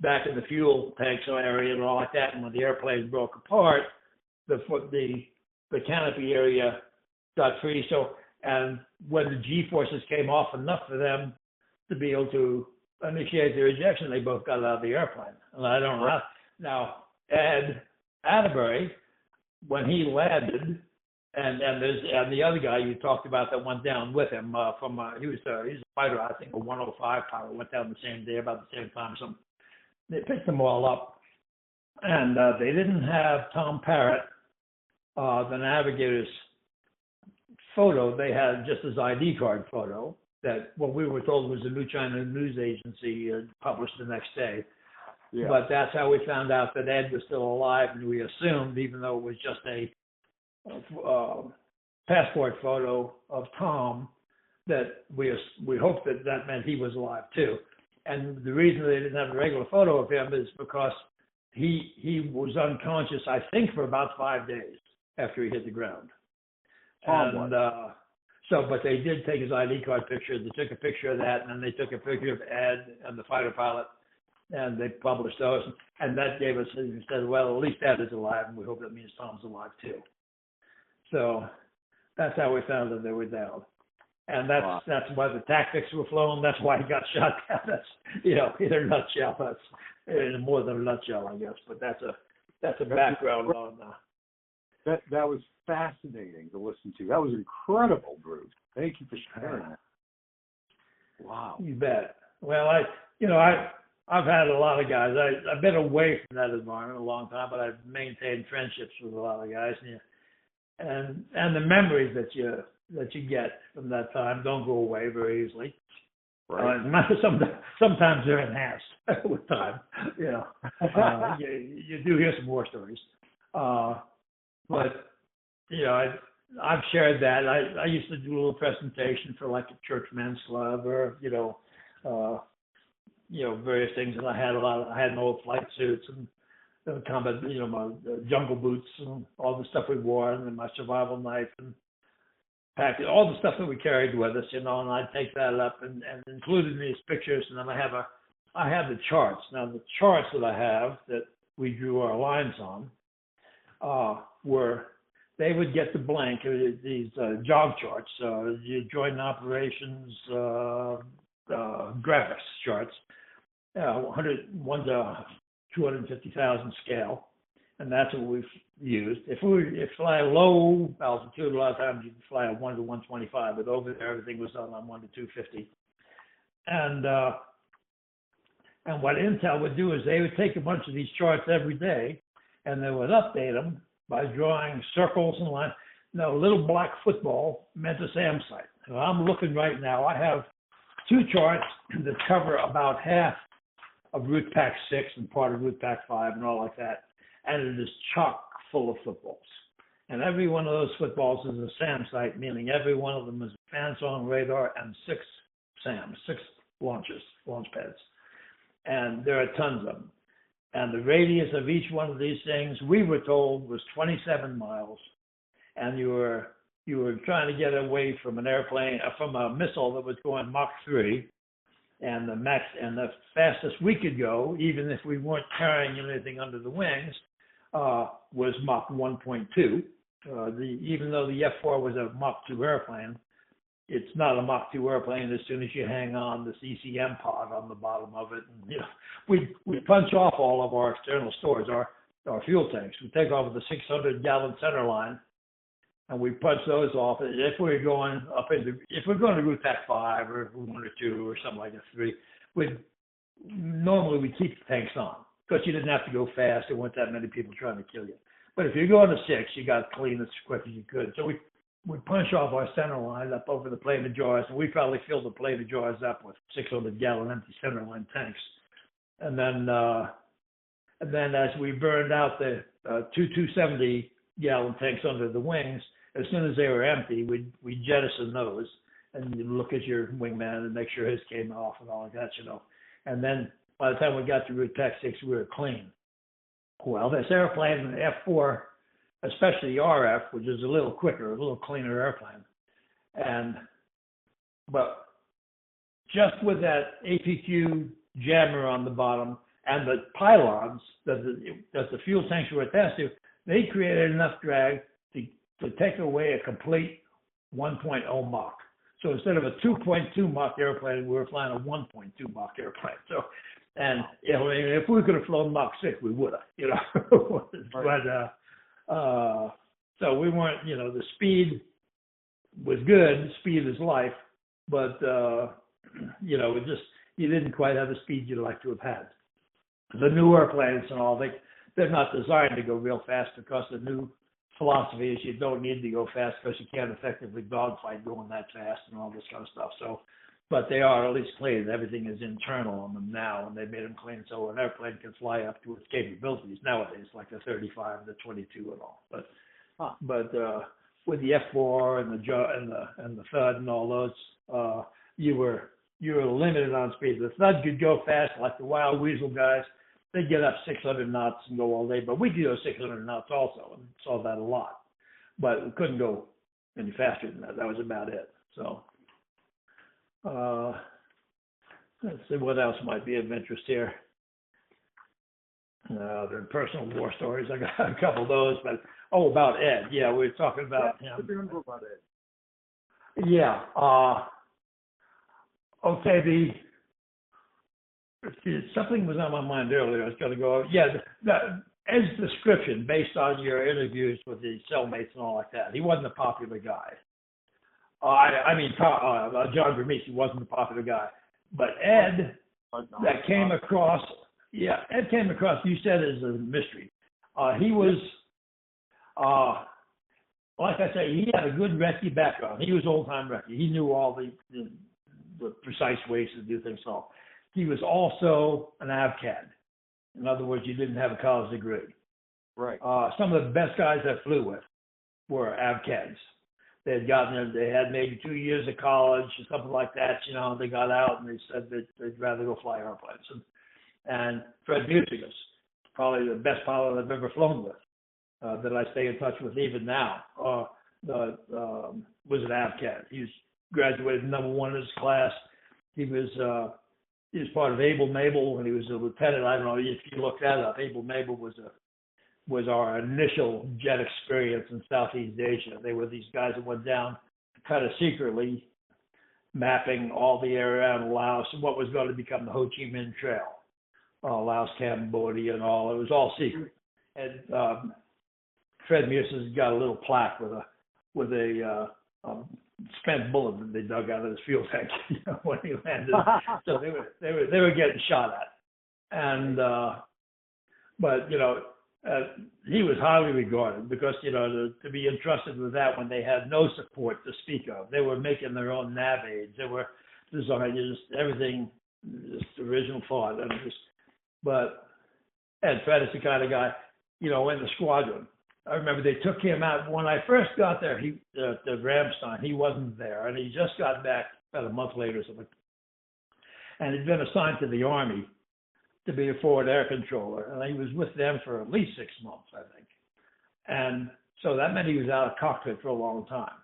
back in the fuel tanks area and all like that. And when the airplane broke apart, the canopy area got free. So, and when the G-forces came off enough for them to be able to initiate their ejection, they both got out of the airplane. And I don't know. Now, Ed Atterbury, when he landed, and the other guy you talked about that went down with him he was a fighter, I think a 105 pilot, went down the same day about the same time. So they picked them all up. And they didn't have Tom Parrott, the navigator's photo. They had just his ID card photo that what we were told was a New China news agency published the next day. Yeah. But that's how we found out that Ed was still alive, and we assumed, even though it was just a passport photo of Tom, that we hoped that that meant he was alive too. And the reason they didn't have a regular photo of him is because he was unconscious, I think, for about 5 days after he hit the ground. And but they did take his ID card picture. They took a picture of that, and then they took a picture of Ed and the fighter pilot, and they published those. And that gave us, we said, well, at least Ed is alive, and we hope that means Tom's alive too. So that's how we found that they were down. And that's why the tactics were flown. That's why he got shot down. That's, in a nutshell. That's more than a nutshell, I guess. But that's a background on that was fascinating to listen to. That was incredible, Bruce. Thank you for sharing that. Wow. You bet. Well, I've had a lot of guys. I've been away from that environment a long time, but I've maintained friendships with a lot of guys, and the memories that you get from that time don't go away very easily. Right. Sometimes they're enhanced with time. You do hear some war stories. But I've shared that. I used to do a little presentation for like a church men's club or various things, and I had an old flight suits and combat, my jungle boots and all the stuff we wore, and my survival knife and packed all the stuff that we carried with us, and I'd take that up and included in these pictures, and then I have the charts. Now the charts that I have that we drew our lines on were, they would get the blank, these jog charts, joint operations, graphics charts, 1 to 250,000 scale, and that's what we've used. If we fly low altitude, a lot of times you can fly at 1 to 125, but over there everything was done on 1 to 250. And what Intel would do is they would take a bunch of these charts every day, and they would update them by drawing circles and lines. Now, a little black football meant a SAM site. Now, I'm looking right now. I have 2 charts that cover about half of Route Pack 6 and part of Route Pack 5 and all like that. And it is chock full of footballs. And every one of those footballs is a SAM site, meaning every one of them is a fan-song radar and 6 SAMs, 6 launch pads. And there are tons of them. And the radius of each one of these things, we were told, was 27 miles. And you were trying to get away from an airplane, from a missile that was going Mach 3. And the fastest we could go, even if we weren't carrying anything under the wings, was Mach 1.2. Even though the F-4 was a Mach 2 airplane, it's not a Mach 2 airplane as soon as you hang on this ECM pod on the bottom of it. And, we punch off all of our external stores, our fuel tanks. We take off the 600-gallon center line, and we punch those off. If we're going to Route Pack 5 or 1 or 2 or something like that, 3, normally we keep the tanks on because you didn't have to go fast. There weren't that many people trying to kill you. But if you're going to 6, you got to clean as quick as you could. So we punch off our center line up over the plane of jars, and we probably filled the plane of jars up with 600-gallon empty center line tanks. And then as we burned out the 270-gallon tanks under the wings, as soon as they were empty, we jettison those, and you look at your wingman and make sure his came off and all of that, And then by the time we got to Route Pack 6, we were clean. Well, this airplane, the F-4, especially the RF, which is a little quicker, a little cleaner airplane, but just with that APQ jammer on the bottom and the pylons that the fuel tanks were attached to, they created enough drag to take away a complete 1.0 Mach. So instead of a 2.2 Mach airplane, we were flying a 1.2 Mach airplane. So, and if we could have flown Mach 6, we would have, But so we weren't, the speed was good. Speed is life, but you didn't quite have the speed you'd like to have had. The new airplanes and all, they're not designed to go real fast because the new philosophy is you don't need to go fast because you can't effectively dogfight going that fast and all this kind of stuff. So, but they are at least clean. Everything is internal on them now, and they made them clean so an airplane can fly up to its capabilities nowadays, like the 35, the 22, and all. But with the F4 and the Thud and all those, you were limited on speed. The Thud could go fast, like the Wild Weasel guys. They get up 600 knots and go all day, but we could go 600 knots also, and saw that a lot. But we couldn't go any faster than that. That was about it. So, let's see what else might be of interest here. The personal war stories. I got a couple of those, but about Ed. Yeah, we were talking about him. Remember about Ed? Yeah. Okay. Something was on my mind earlier. I was going to go. Yeah, Ed's description based on your interviews with the cellmates and all like that. He wasn't a popular guy. John Vermeese wasn't a popular guy, but Ed that came across. Yeah, Ed came across. You said as a mystery. He was, like I say, he had a good recce background. He was old time recce. He knew all the precise ways to do things. So he was also an AVCAD. In other words, you didn't have a college degree. Right. Some of the best guys I flew with were AVCADs. They had gotten there, they had maybe 2 years of college or something like that. They got out and they said that they'd rather go fly airplanes. And Fred Musikus, probably the best pilot I've ever flown with, that I stay in touch with even now, was an AVCAD. He was graduated #1 in his class. He was part of Able Mabel when he was a lieutenant. I don't know if you look that up. Able Mabel was our initial jet experience in Southeast Asia. They were these guys that went down kind of secretly, mapping all the area around Laos and what was going to become the Ho Chi Minh Trail, Laos, Cambodia, and all. It was all secret. And Fred Musikus got a little plaque with a spent bullet that they dug out of his fuel tank when he landed. So they were getting shot at, and but he was highly regarded because to be entrusted with that when they had no support to speak of. They were making their own nav aids. They were designing everything, just original thought, but Ed Fred is the kind of guy, in the squadron. I remember they took him out when I first got there. To Ramstein, he wasn't there, and he just got back about a month later or something. And he'd been assigned to the Army to be a forward air controller, and he was with them for at least 6 months, I think. And so that meant he was out of cockpit for a long time.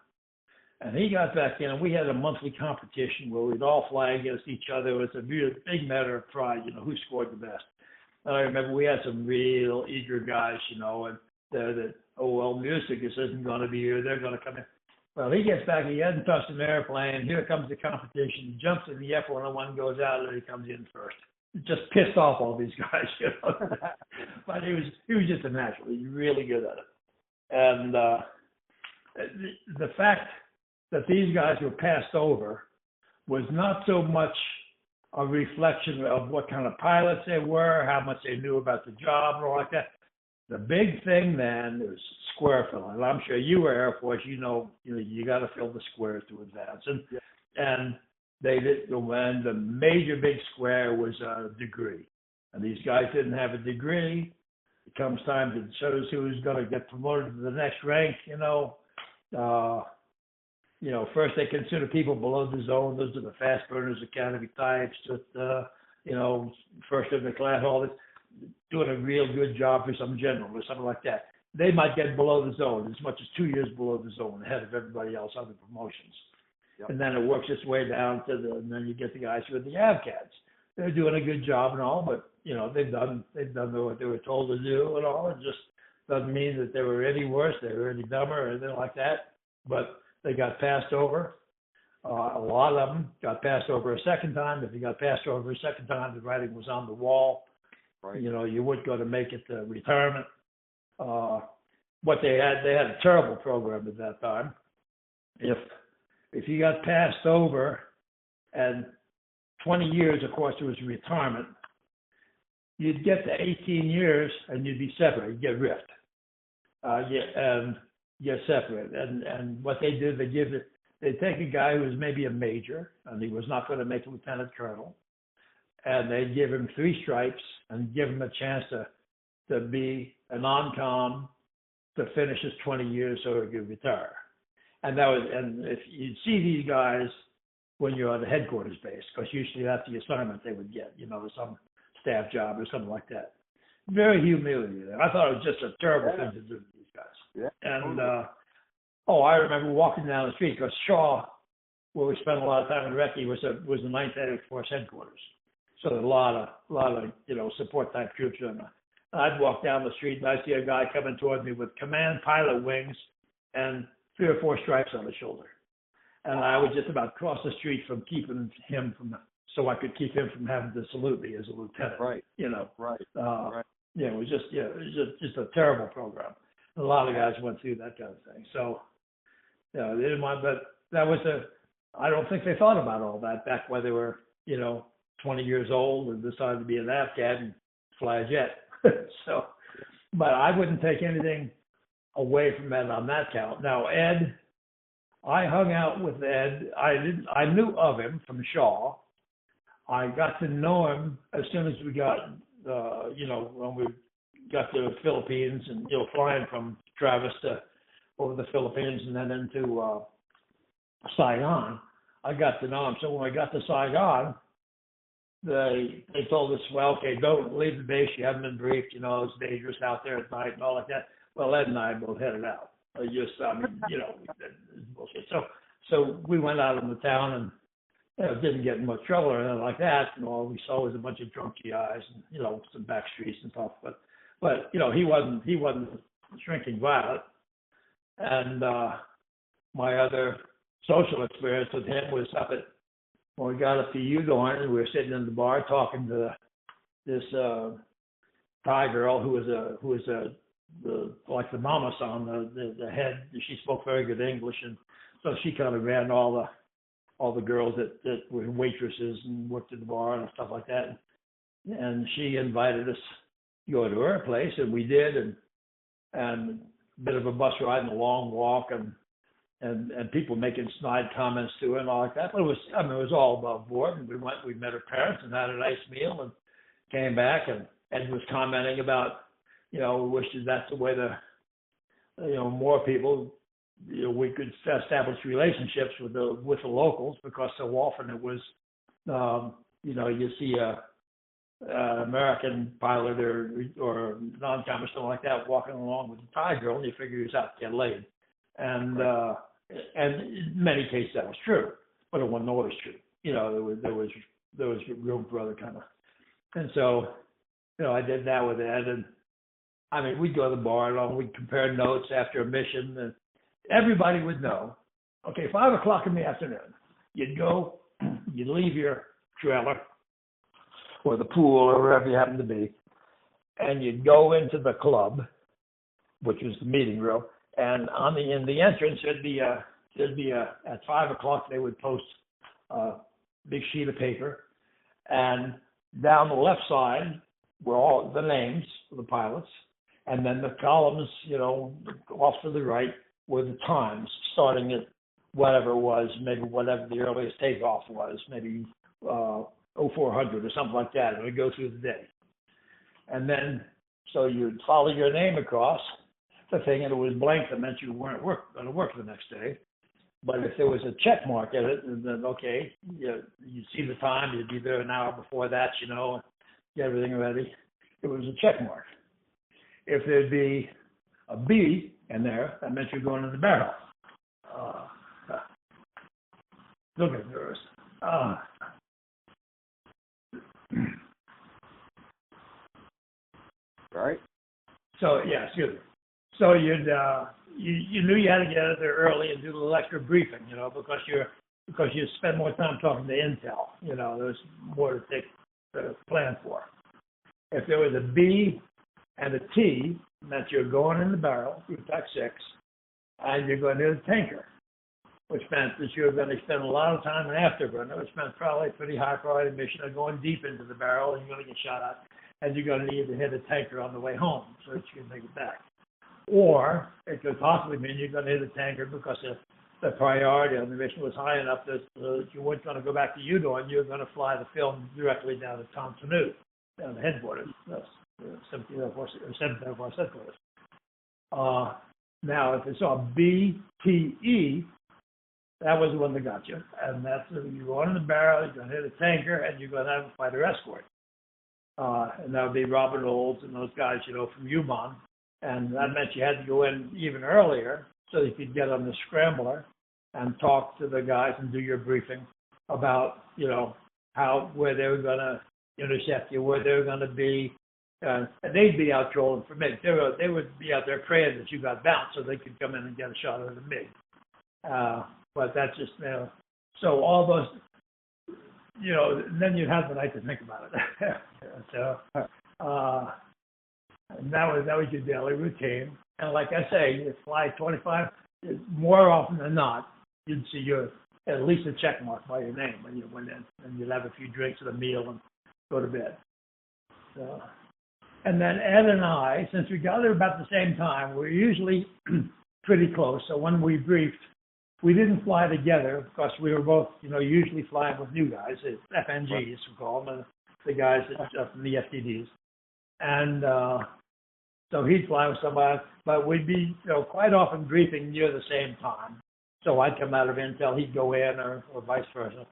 And he got back in, and we had a monthly competition where we'd all fly against each other. It was a big matter of pride, who scored the best. And I remember we had some real eager guys, and Musikus isn't going to be here. They're going to come in. Well, he gets back. He hasn't touched an airplane. Here comes the competition. He jumps in the F-101, goes out, and he comes in first. It just pissed off all these guys, But he was just a natural. He was really good at it. And the fact that these guys were passed over was not so much a reflection of what kind of pilots they were, how much they knew about the job, or like that. The big thing then is square filling. I'm sure you were Air Force. You got to fill the squares to advance, and they did. And the major big square was a degree, and these guys didn't have a degree. It comes time to choose who's going to get promoted to the next rank. First they consider people below the zone. Those are the fast burners, academy types. First in the class, all this. Doing a real good job for some general or something like that. They might get below the zone, as much as 2 years below the zone, ahead of everybody else on the promotions. Yep. And then it works its way down and then you get the guys with the AVCADs. They're doing a good job and all, but they've done what they were told to do and all. It just doesn't mean that they were any worse, they were any dumber or anything like that. But they got passed over. A lot of them got passed over a second time. If you got passed over a second time, the writing was on the wall. Right. You weren't going to make it to retirement. What they had a terrible program at that time. If you got passed over, and 20 years, of course, there was retirement. you'd get to 18 years and you'd be separate. You'd get ripped. And get separate. And what they do, they take a guy who was maybe a major and he was not going to make lieutenant colonel, and they give him 3 stripes and give him a chance to be a non-com to finish his 20 years so he could retire. And if you'd see these guys when you're on the headquarters base, because usually that's the assignment they would get, some staff job or something like that. Very humiliating. I thought it was just a terrible thing to do to these guys. Yeah. And I remember walking down the street because Shaw, where we spent a lot of time in Recce, was the 9th Air Force headquarters. So there were a lot of support type troops in there. I'd walk down the street and I'd see a guy coming toward me with command pilot wings and 3 or 4 stripes on his shoulder. And I would just about cross the street from keeping him so I could keep him from having to salute me as a lieutenant. Right. Right. Right. Yeah, it was just a terrible program. A lot of guys went through that kind of thing. So, they didn't want, but that was I don't think they thought about all that back when they were, 20 years old and decided to be an Afghan and fly a jet. So, but I wouldn't take anything away from Ed on that count. Now, Ed, I hung out with Ed. I knew of him from Shaw. I got to know him as soon as we got, when we got to the Philippines and, flying from Travis over the Philippines and then into Saigon. I got to know him. So when I got to Saigon, they told us, well, okay, don't leave the base. You haven't been briefed. It's dangerous out there at night and all like that. Well, Ed and I both headed out. Bullshit. So we went out in the town and didn't get in much trouble or anything like that. All we saw was a bunch of drunk GIs and some back streets and stuff. But he wasn't shrinking violet. And my other social experience with him was up at when we got up to Udon and we were sitting in the bar talking to this Thai girl who was like the mama son, the head. She spoke very good English, and so she kind of ran all the girls that were waitresses and worked at the bar and stuff like that. And she invited us to go to her place, and we did, and a bit of a bus ride and a long walk, and people making snide comments to her and all like that. But it was all above board. And we met her parents and had a nice meal and came back, and Ed was commenting about, wishes that's the way more people, we could establish relationships with the locals, because so often it was, you see a American pilot or non-com or something like that walking along with a Thai girl, and you figure he's out to get laid. And in many cases that was true, but it wasn't always true. There was room for other kind of. And so, I did that with Ed, and we'd go to the bar and we'd compare notes after a mission, and everybody would know. Okay, 5 o'clock in the afternoon, you'd leave your trailer or the pool or wherever you happen to be, and you'd go into the club, which was the meeting room. And in the entrance, there'd be at 5 o'clock they would post a big sheet of paper, and down the left side were all the names of the pilots, and then the columns, off to the right were the times, starting at whatever it was, maybe whatever the earliest takeoff was, maybe 0400 or something like that, and it would go through the day. And then, so you'd follow your name across the thing, and it was blank. That meant you weren't going to work the next day. But if there was a check mark at it, then okay, you'd see the time. You'd be there an hour before that, get everything ready. It was a check mark. If there'd be a B in there, that meant you're going in the barrel. Look at yours. Right. So excuse me. So you knew you had to get out there early and do a little extra briefing, because you spend more time talking to intel. There's more to plan for. If there was a B and a T, meant you're going in the barrel through Tech 6, and you're going to the tanker, which meant that you're going to spend a lot of time in afterburner, which meant probably a pretty high priority mission of going deep into the barrel, and you're going to get shot at. and you're going to need to hit a tanker on the way home so that you can make it back. Or it could possibly mean you're going to hit a tanker because the priority on the mission was high enough that you weren't going to go back to Udon. You were going to fly the film directly down to Tom Sanu, down the headquarters. That's 7th Air Force headquarters. Now, if it's on BTE, that was the one that got you. And that's you go on in the barrel, you're going to hit a tanker, and you're going to have a fighter escort. And that would be Robert Olds and those guys, from UBON. And that meant you had to go in even earlier so you could get on the scrambler and talk to the guys and do your briefing about, where they were going to intercept you, where they were going to be. And they'd be out trolling for MiG. They would be out there praying that you got bounced so they could come in and get a shot at the MiG. But that's just, so all those, then you'd have the night to think about it. So, and that was your daily routine. And like I say, you fly 25, more often than not, you'd see at least a check mark by your name when you went in, and you'd have a few drinks and a meal and go to bed. So, and then Ed and I, since we got there about the same time, we're usually pretty close. So when we briefed, we didn't fly together because we were both, usually flying with new guys, FNGs, we call them, the guys from the FTDs. And so he'd fly with somebody, but we'd be, quite often briefing near the same time. So I'd come out of intel, he'd go in, or vice versa.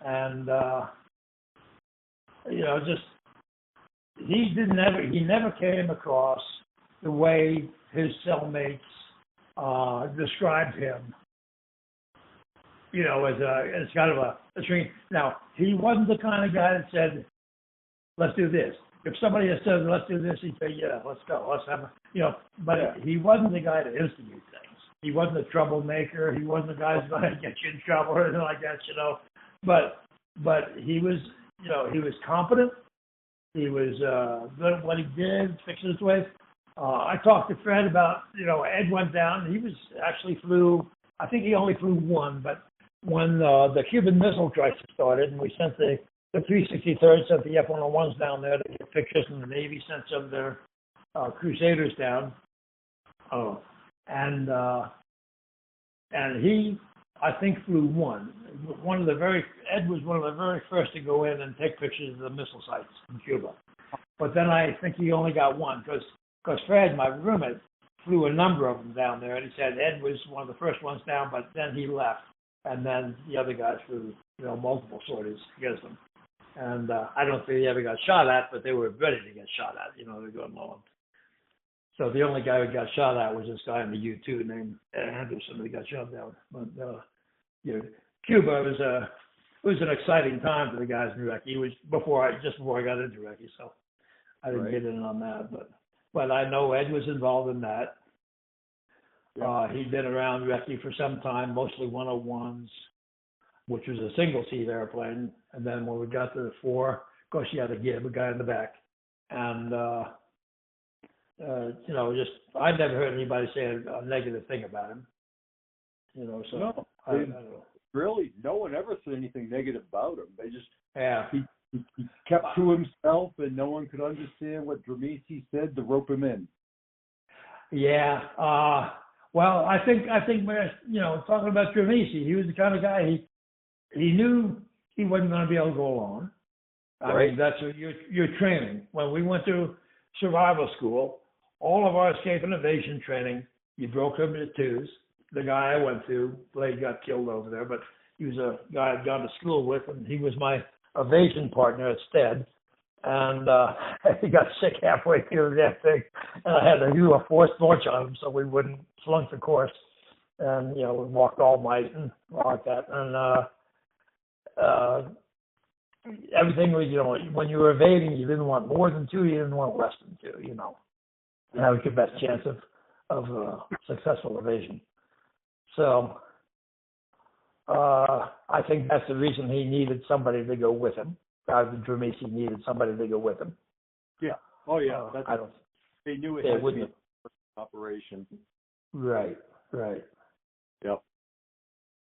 And, he never came across the way his cellmates described him, as kind of a string. Now, he wasn't the kind of guy that said, let's do this. If somebody had said, let's do this, he'd say, yeah, let's go. Let's have but he wasn't the guy to instigate things. He wasn't a troublemaker. He wasn't the guy who's going to get you in trouble or anything like that, But he was, he was competent. He was good at what he did, fixing his ways. I talked to Fred about, Ed went down. He was actually I think he only flew one, but when the Cuban Missile Crisis started and we sent the 363rd, sent the F-101s down there to get pictures, and the Navy sent some of their Crusaders down. And he, I think, flew one. Ed was one of the very first to go in and take pictures of the missile sites in Cuba. But then I think he only got one because Fred, my roommate, flew a number of them down there, and he said Ed was one of the first ones down, but then he left, and then the other guys flew, multiple sorties against them. And I don't think he ever got shot at, but they were ready to get shot at. They were going low. So the only guy who got shot at was this guy in the U-2 named Anderson who got shot down. But Cuba was an exciting time for the guys in Iraq. He was just before I got into Iraq, so I didn't get in on that. But I know Ed was involved in that. Yeah. He'd been around Iraqi for some time, mostly 101s, which was a single-seat airplane. And then when we got to the 4, of course, you had a guy in the back. And, I never heard anybody say a negative thing about him. So no, I don't know. Really, no one ever said anything negative about him. They just, he kept to himself, and no one could understand what Dramisi said to rope him in. Yeah. Well, I think we're, talking about Dramisi, he was the kind of guy, he knew he wasn't going to be able to go alone. I mean, that's your training. When we went to survival school, all of our escape and evasion training, you broke them into twos. The guy I went to, Blade got killed over there, but he was a guy I'd gone to school with, and he was my evasion partner at Stead. And he got sick halfway through that thing, and I had to do a forced launch on him so we wouldn't flunk the course. And, we walked all night and like that. And everything was, when you were evading, you didn't want more than 2, you didn't want less than 2, And that was your best chance of successful evasion. So I think that's the reason he needed somebody to go with him. Dramisi needed somebody to go with him. Yeah. Oh, yeah. They knew it would be an operation. Right. Yep.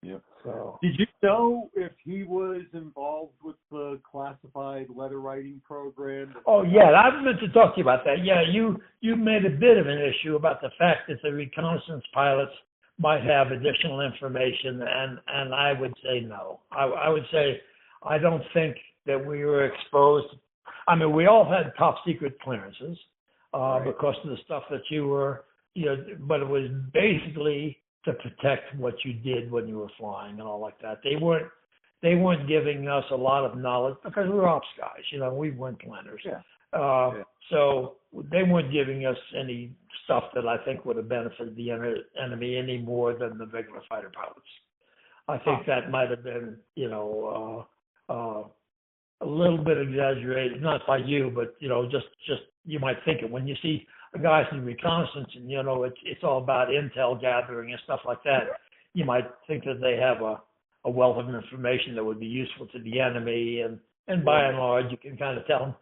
Yep. So. Did you know if he was involved with the classified letter writing program? Oh yeah, I meant to talk to you about that. Yeah, you made a bit of an issue about the fact that the reconnaissance pilots might have additional information, and I would say no. I would say I don't think that we were exposed. I mean, we all had top secret clearances because of the stuff that you were, but it was basically to protect what you did when you were flying and all like that. They weren't giving us a lot of knowledge because we were ops guys, we weren't planners. Yeah. So they weren't giving us any stuff that I think would have benefited the enemy any more than the regular fighter pilots. I think that might have been, a little bit exaggerated, not by you, but, just you might think it when you see guys in reconnaissance and, it's all about intel gathering and stuff like that. You might think that they have a wealth of information that would be useful to the enemy. And by and large, you can kind of tell them,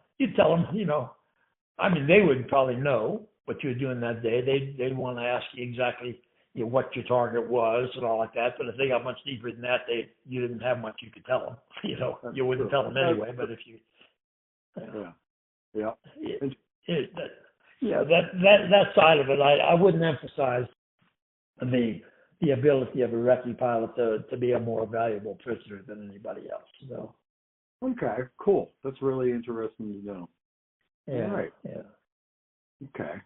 I mean, they would probably know what you were doing that day. They'd want to ask you exactly what your target was and all like that. But if they got much deeper than that, you didn't have much you could tell them. You wouldn't tell them anyway. But if you, that side of it, I wouldn't emphasize the ability of a recce pilot to be a more valuable prisoner than anybody else. So. Okay, cool. That's really interesting to know. Yeah. All right. Yeah. Okay.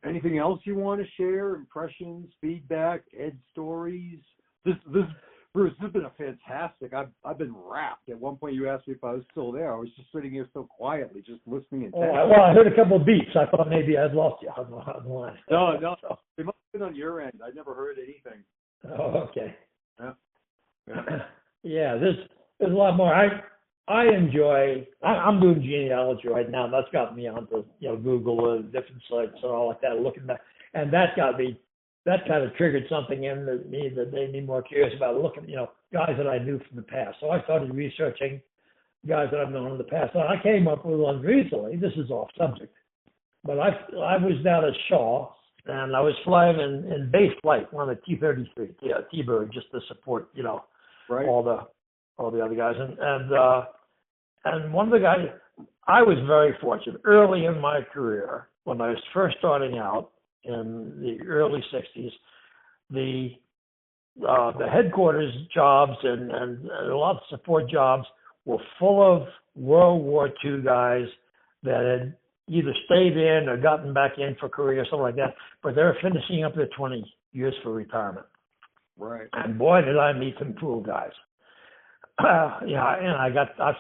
Anything else you want to share? Impressions, feedback, Ed stories? Bruce, this has been a fantastic. I've been wrapped. At one point, you asked me if I was still there. I was just sitting here so quietly, just listening and. Well, I heard a couple of beeps. I thought maybe I'd lost you on the line. No, it must have been on your end. I never heard anything. Oh, okay. Yeah. Yeah. There's a lot more. I'm doing genealogy right now. That's got me onto Google and different sites and all like that, looking back, and that kind of triggered something in me that made me more curious about looking, guys that I knew from the past. So I started researching guys that I've known in the past. And I came up with one recently. This is off subject, but I was down at Shaw and I was flying in base flight, one of the T-33, T-bird, just to support, right. all the other guys, and one of the guys, I was very fortunate early in my career when I was first starting out in the early 60s, the headquarters jobs and a lot of support jobs were full of World War II guys that had either stayed in or gotten back in for Korea or something like that, but they were finishing up their 20 years for retirement. Right. And boy, did I meet some cool guys. And I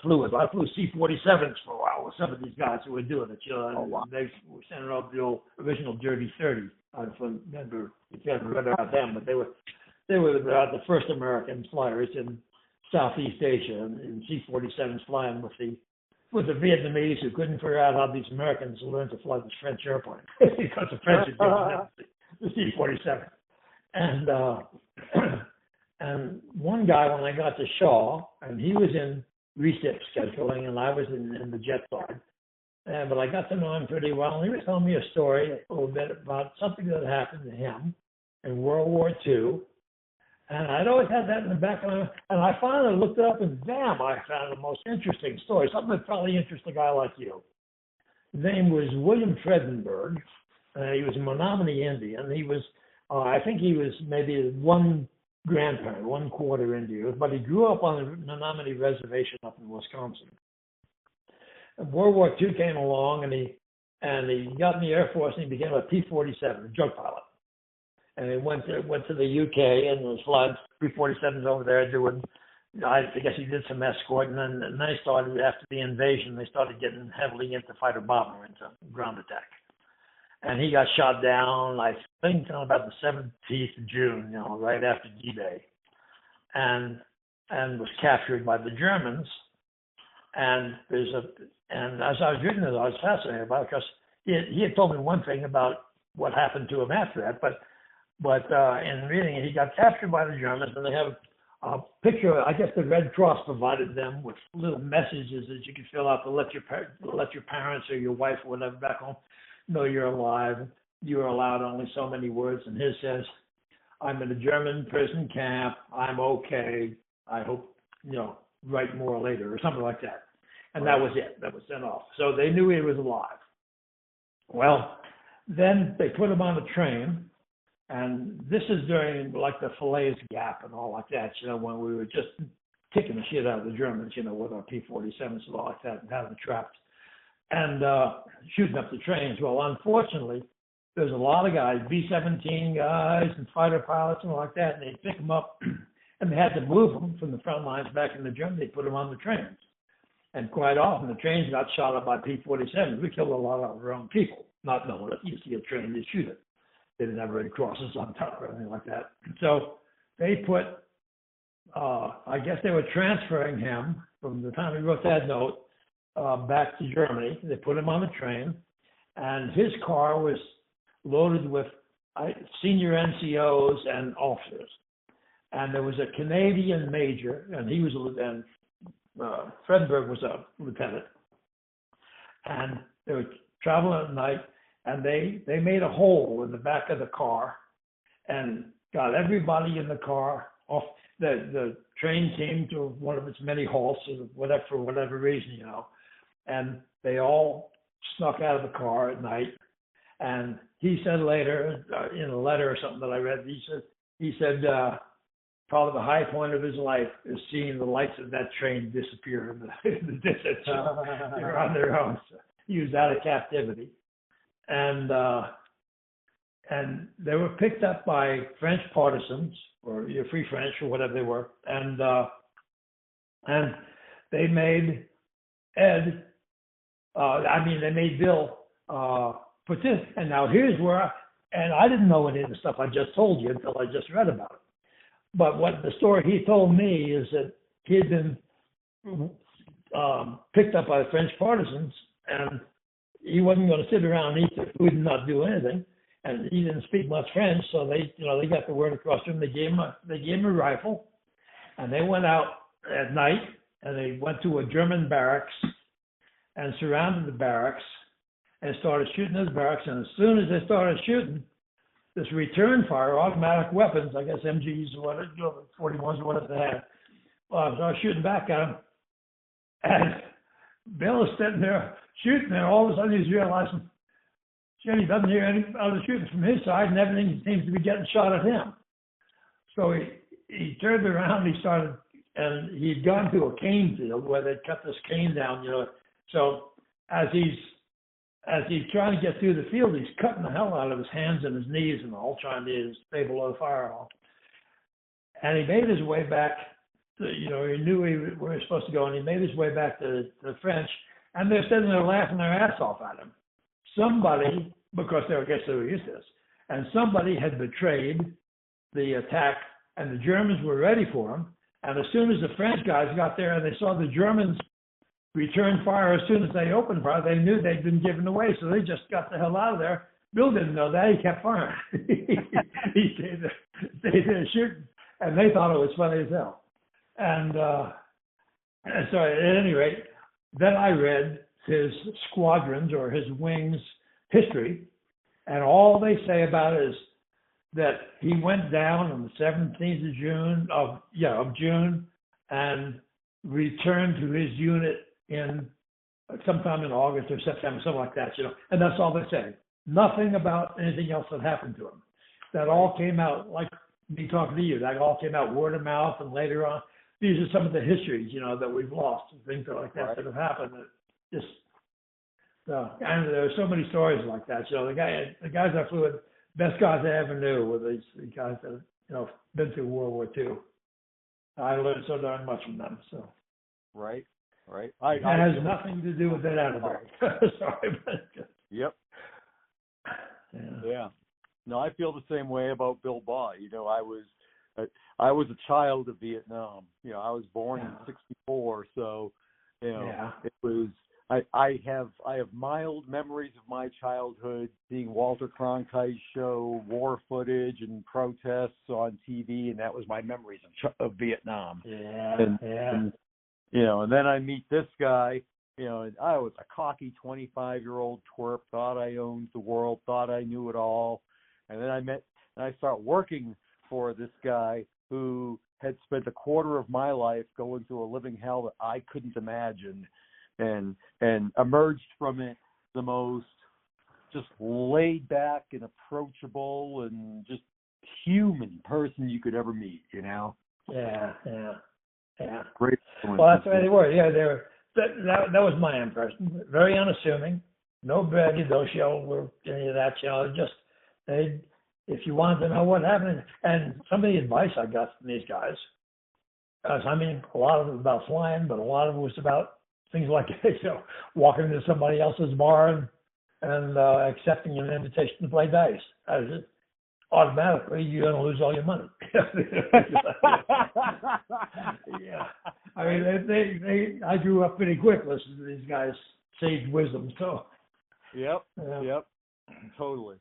flew C-47s for a while with some of these guys who were doing it. They were sending out the old original Dirty 30. I don't remember if you ever read about them, but they were the first American flyers in Southeast Asia in C-47s flying with the Vietnamese who couldn't figure out how these Americans learned to fly this French airplane because the French had given them the C-47. And one guy, when I got to Shaw, and he was in recip scheduling, and I was in the jet side. But I got to know him pretty well, and he was telling me a story a little bit about something that happened to him in World War II. And I'd always had that in the back of my mind. And I finally looked it up, and damn, I found the most interesting story, something that probably interests a guy like you. His name was William Fredenberg. He was a Menominee Indian. He was, I think he was maybe one quarter Indian, but he grew up on a Menominee reservation up in Wisconsin. And World War II came along, and he got in the Air Force, and he became a T-47, a drug pilot. And he went to the UK and was flying T-47s over there doing, I guess he did some escort, and then they started, after the invasion, they started getting heavily into fighter bomber, into ground attack. And he got shot down, I think, on about the 17th of June, right after D-Day, and was captured by the Germans. And as I was reading it, I was fascinated by it because he had told me one thing about what happened to him after that, but in reading it, he got captured by the Germans, and they have a picture. I guess the Red Cross provided them with little messages that you could fill out to let your parents or your wife or whatever back home know you're alive. You're allowed only so many words, and his says, I'm in a German prison camp. I'm okay. I hope, write more later or something like that. And that was it. That was sent off. So they knew he was alive. Well, then they put him on a train, and this is during like the Falaise Gap and all like that, when we were just kicking the shit out of the Germans, with our P-47s and all like that, and having them trapped and shooting up the trains. Well, unfortunately, there's a lot of guys, B-17 guys and fighter pilots and all like that, and they pick them up, and they had to move them from the front lines back into Germany. They put them on the trains. And quite often, the trains got shot up by P-47s. We killed a lot of our own people, not knowing it. You see a train, you shoot it. They didn't have Red Crosses on top or anything like that. So they put, I guess they were transferring him from the time he wrote that note back to Germany. They put him on the train, and his car was loaded with senior NCOs and officers. And there was a Canadian major, and he was a lieutenant. Fredberg was a lieutenant, and they were traveling at night, and they made a hole in the back of the car and got everybody in the car off. The train came to one of its many halts for whatever reason, and they all snuck out of the car at night. And he said later in a letter or something that I read, he said probably the high point of his life is seeing the lights of that train disappear in the distance. They're on their own. So he was out of captivity. And they were picked up by French partisans, or Free French, or whatever they were. And they made they made Bill put this. And now here's where, and I didn't know any of the stuff I just told you until I just read about it. But what the story he told me is that he had been picked up by the French partisans, and he wasn't going to sit around and eat their food and not do anything. And he didn't speak much French, so they got the word across to him. They gave him a rifle, and they went out at night, and they went to a German barracks and surrounded the barracks and started shooting those barracks. And as soon as they started shooting, this return fire, automatic weapons, I guess MGs or whatever, 41s or whatever they had, started shooting back at them. And Bill is sitting there shooting, and all of a sudden he's realizing, shit, he doesn't hear any other shooting from his side, and everything seems to be getting shot at him. So he turned around, and he'd gone to a cane field where they'd cut this cane down, So as he's trying to get through the field, he's cutting the hell out of his hands and his knees and all, trying to stay below the fire hall. And he made his way back to, he knew where he was supposed to go, and he made his way back to the French, and they're sitting there laughing their ass off at him. Somebody, because I guess they were used to this, and somebody had betrayed the attack, and the Germans were ready for him. And as soon as the French guys got there and they saw the Germans return fire, as soon as they opened fire, they knew they'd been given away, so they just got the hell out of there. Bill didn't know that. He kept firing. He stayed there shooting, and they thought it was funny as hell. And so at any rate, then I read his squadrons or his wings history, and all they say about it is that he went down on the 17th of June and returned to his unit in sometime in August or September, something like that, and that's all they say. Nothing about anything else that happened to him. That all came out, like me talking to you, that all came out word of mouth, and later on, these are some of the histories, that we've lost, and things like that that have happened. That and there are so many stories like that. The guys I flew with, best guys I ever knew were these guys that been through World War II. I learned so darn much from them. So. Right. It has nothing to do with that Atterbury. Sorry, but. Yep. Yeah. No, I feel the same way about Bill Baugh. I was a child of Vietnam. I was born in '64, so it was. I have mild memories of my childhood, seeing Walter Cronkite's show, war footage and protests on TV, and that was my memories of Vietnam. And then I meet this guy, and I was a cocky 25-year-old twerp, thought I owned the world, thought I knew it all. And then I start working for this guy who had spent a quarter of my life going through a living hell that I couldn't imagine, and emerged from it the most just laid back and approachable and just human person you could ever meet, you know? Yeah. Great. Well, that's the way they were. Yeah, they were. That was my impression. Very unassuming. No braggy, no show or any of that. Just if you wanted to know what happened, and some of the advice I got from these guys, because I mean, a lot of it was about flying, but a lot of it was about things like walking into somebody else's bar and accepting an invitation to play dice. Automatically, you're going to lose all your money. Yeah. I mean, I grew up pretty quick listening to these guys' sage wisdom. So. Yep. Totally.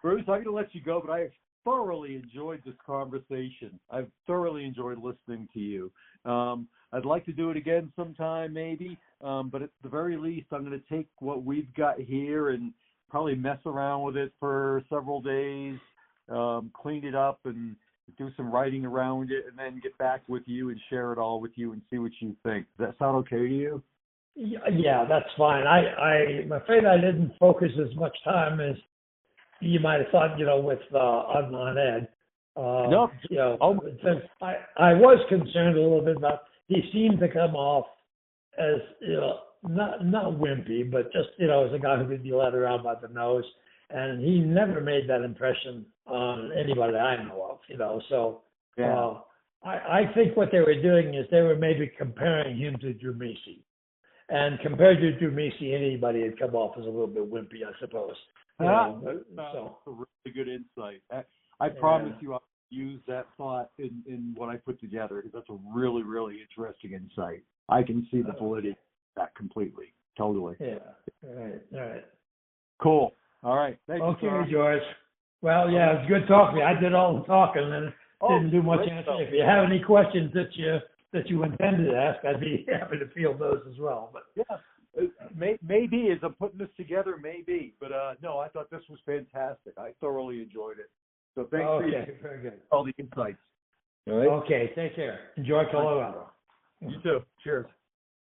Bruce, I'm going to let you go, but I have thoroughly enjoyed this conversation. I've thoroughly enjoyed listening to you. I'd like to do it again sometime, maybe, but at the very least, I'm going to take what we've got here and probably mess around with it for several days, clean it up and do some writing around it, and then get back with you and share it all with you and see what you think. Does that sound okay to you? Yeah, that's fine. I'm afraid I didn't focus as much time as you might have thought, with on Ed. No. I was concerned a little bit about, he seemed to come off as, not wimpy, but just, as a guy who could be led around by the nose. And he never made that impression on anybody I know of, so yeah. I think what they were doing is they were maybe comparing him to Drew Macy. And compared to Drew Macy, anybody had come off as a little bit wimpy, I suppose. That's a really good insight. I promise you I'll use that thought in what I put together, because that's a really, really interesting insight. I can see the validity of that completely. Totally. Yeah. All right. Cool. All right. Thank you, sir. Okay, George. Well, yeah, it's good talking. I did all the talking and didn't do much answering. If you have any questions that you intended to ask, I'd be happy to field those as well. But yeah, maybe as I'm putting this together, maybe. But no, I thought this was fantastic. I thoroughly enjoyed it. So thanks for very good. all the insights. All right. Okay, take care. Enjoy Colorado. You too. Cheers.